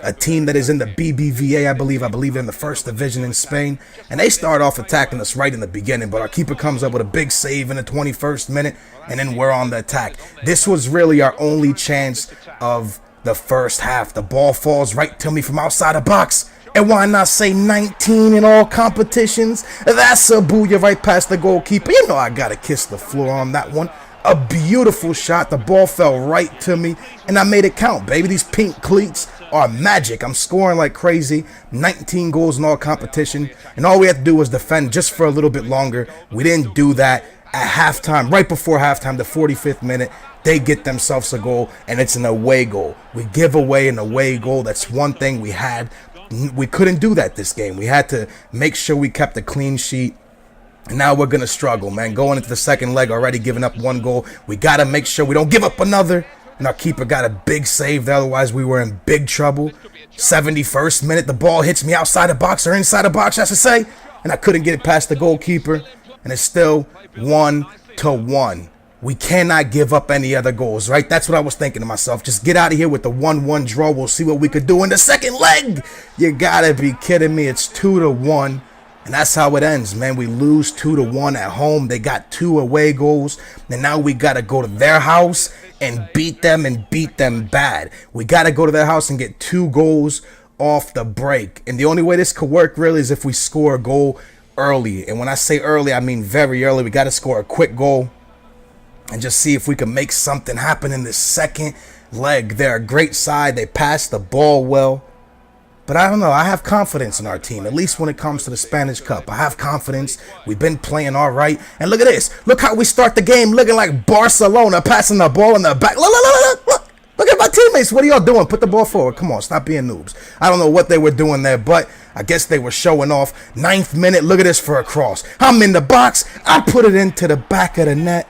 a team that is in the BBVA, I believe in the first division in Spain. And they start off attacking us right in the beginning, but our keeper comes up with a big save in the 21st minute, and then we're on the attack. This was really our only chance of the first half. The ball falls right to me from outside the box. And why not say 19 in all competitions? That's a booyah right past the goalkeeper. You know I gotta kiss the floor on that one. A beautiful shot. The ball fell right to me, and I made it count, baby. These pink cleats are magic. I'm scoring like crazy. 19 goals in all competition, and all we had to do was defend just for a little bit longer. We didn't do that. At halftime, right before halftime, the 45th minute, they get themselves a goal, and it's an away goal. We give away an away goal. That's one thing we had. We couldn't do that this game. We had to make sure we kept a clean sheet. And now we're going to struggle, man. Going into the second leg, already giving up 1 goal. We got to make sure we don't give up another. And our keeper got a big save there. Otherwise, we were in big trouble. 71st minute, the ball hits me outside the box, or inside the box, I should say. And I couldn't get it past the goalkeeper. And it's still 1-1. We cannot give up any other goals, right? That's what I was thinking to myself. Just get out of here with the 1-1 draw. We'll see what we could do in the second leg. You gotta be kidding me. It's 2-1. And that's how it ends, man. We lose 2-1 at home. They got 2 away goals. And now we gotta go to their house and beat them bad. We gotta go to their house and get 2 goals off the break. And the only way this could work really is if we score a goal early. And when I say early, I mean very early. We got to score a quick goal and just see if we can make something happen in this second leg. They're a great side. They pass the ball well. But I don't know. I have confidence in our team, at least when it comes to the Spanish Cup. I have confidence. We've been playing all right. And look at this. Look how we start the game looking like Barcelona, passing the ball in the back. Look. Look at my teammates. What are y'all doing? Put the ball forward. Come on, stop being noobs. I don't know what they were doing there, but I guess they were showing off. 9th minute. Look at this for a cross. I'm in the box. I put it into the back of the net.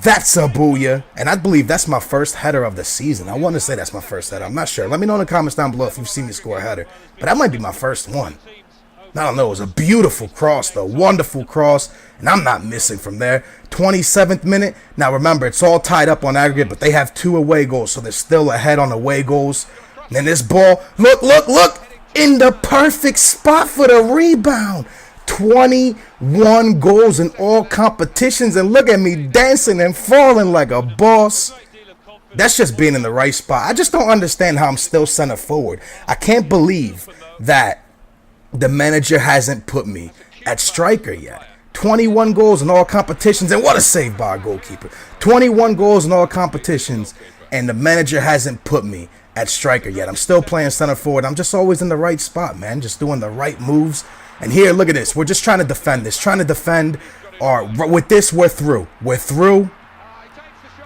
That's a booyah. And I believe that's my first header of the season. I want to say that's my first header. I'm not sure. Let me know in the comments down below if you've seen me score a header. But that might be my first one. I don't know. It was a beautiful cross, though. Wonderful cross. And I'm not missing from there. 27th minute. Now, remember, it's all tied up on aggregate, but they have 2 away goals, so they're still ahead on away goals. And then this ball, look, in the perfect spot for the rebound. 21 goals in all competitions, and look at me dancing and falling like a boss. That's just being in the right spot. I just don't understand how I'm still center forward. I can't believe that the manager hasn't put me at striker yet. 21 goals in all competitions, and what a save by our goalkeeper. 21 goals in all competitions, and the manager hasn't put me at striker yet. I'm still playing center forward. I'm just always in the right spot, man. Just doing the right moves. And here, look at this. We're just trying to defend this. Trying to defend with this, we're through. We're through.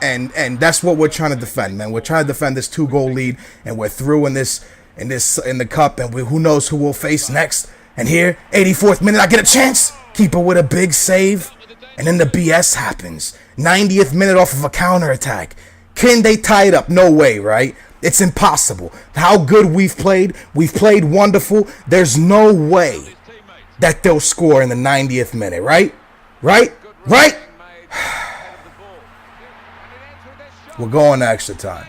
And that's what we're trying to defend, man. We're trying to defend this 2-goal lead, and we're through in the cup, and who knows who we'll face next. And here, 84th minute, I get a chance. Keeper with a big save. And then the BS happens. 90th minute off of a counterattack. Can they tie it up? No way, right? It's impossible. How good we've played wonderful. There's no way that they'll score in the 90th minute, right? Right? We're going to extra time.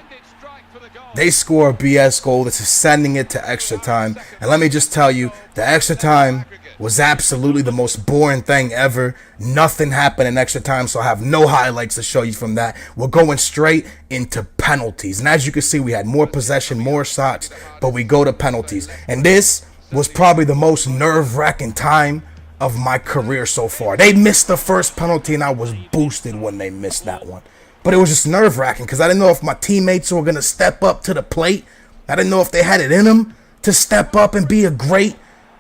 They score a BS goal. This is sending it to extra time. And let me just tell you, the extra time was absolutely the most boring thing ever. Nothing happened in extra time, so I have no highlights to show you from that. We're going straight into penalties. And as you can see, we had more possession, more shots, but we go to penalties. And this was probably the most nerve-wracking time of my career so far. They missed the first penalty, and I was boosted when they missed that one. But it was just nerve-wracking because I didn't know if my teammates were going to step up to the plate. I didn't know if they had it in them to step up and be a great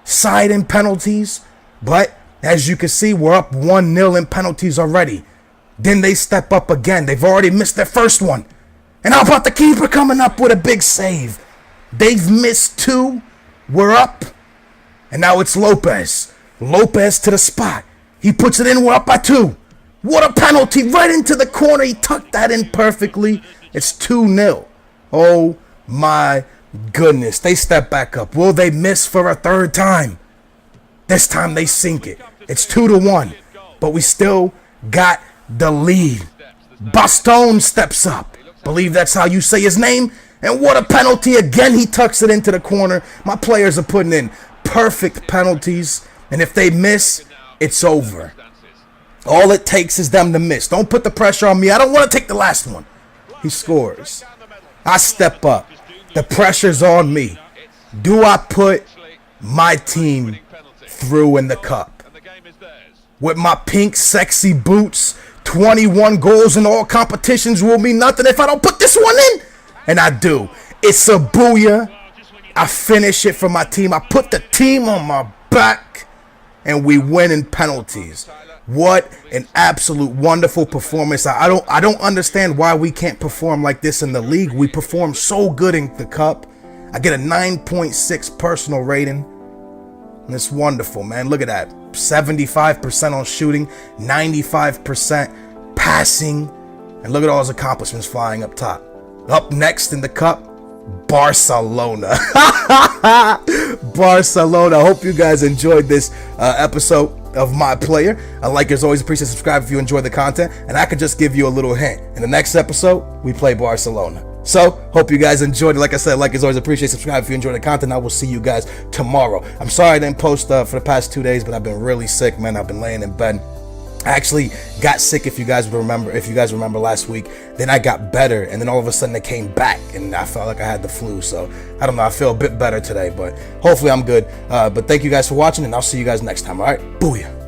side in penalties. But as you can see, we're up 1-0 in penalties already. Then they step up again. They've already missed their first one. And how about the keeper coming up with a big save? They've missed 2. We're up. And now it's Lopez. Lopez to the spot. He puts it in. We're up by 2. What a penalty. Right into the corner. He tucked that in perfectly. It's 2-0. Oh my goodness. They step back up. Will they miss for a third time? This time they sink it. It's 2-1, but we still got the lead. Baston steps up. Believe that's how you say his name. And what a penalty. Again, he tucks it into the corner. My players are putting in perfect penalties. And if they miss, it's over. All it takes is them to miss. Don't put the pressure on me. I don't want to take the last one. He scores. I step up. The pressure's on me. Do I put my team through in the cup? With my pink sexy boots, 21 goals in all competitions will mean nothing if I don't put this one in. And I do. It's a booyah. I finish it for my team. I put the team on my back. And we win in penalties. What an absolute wonderful performance. I don't understand why we can't perform like this in the league. We perform so good in the cup. I get a 9.6 personal rating. And it's wonderful, man. Look at that. 75% on shooting, 95% passing. And look at all his accomplishments flying up top. Up next in the cup, Barcelona. Barcelona. I hope you guys enjoyed this episode of My Player. Like as always, appreciate subscribe if you enjoy the content. And I could just give you a little hint. In the next episode, we play Barcelona. So, hope you guys enjoyed it. Like I said, like as always, appreciate subscribe if you enjoy the content. I will see you guys tomorrow. I'm sorry I didn't post for the past 2 days, but I've been really sick, man. I've been laying in bed. I actually got sick, if you guys remember last week. Then I got better, and then all of a sudden it came back, and I felt like I had the flu. So, I don't know. I feel a bit better today, but hopefully I'm good. But thank you guys for watching, and I'll see you guys next time, all right? Booyah.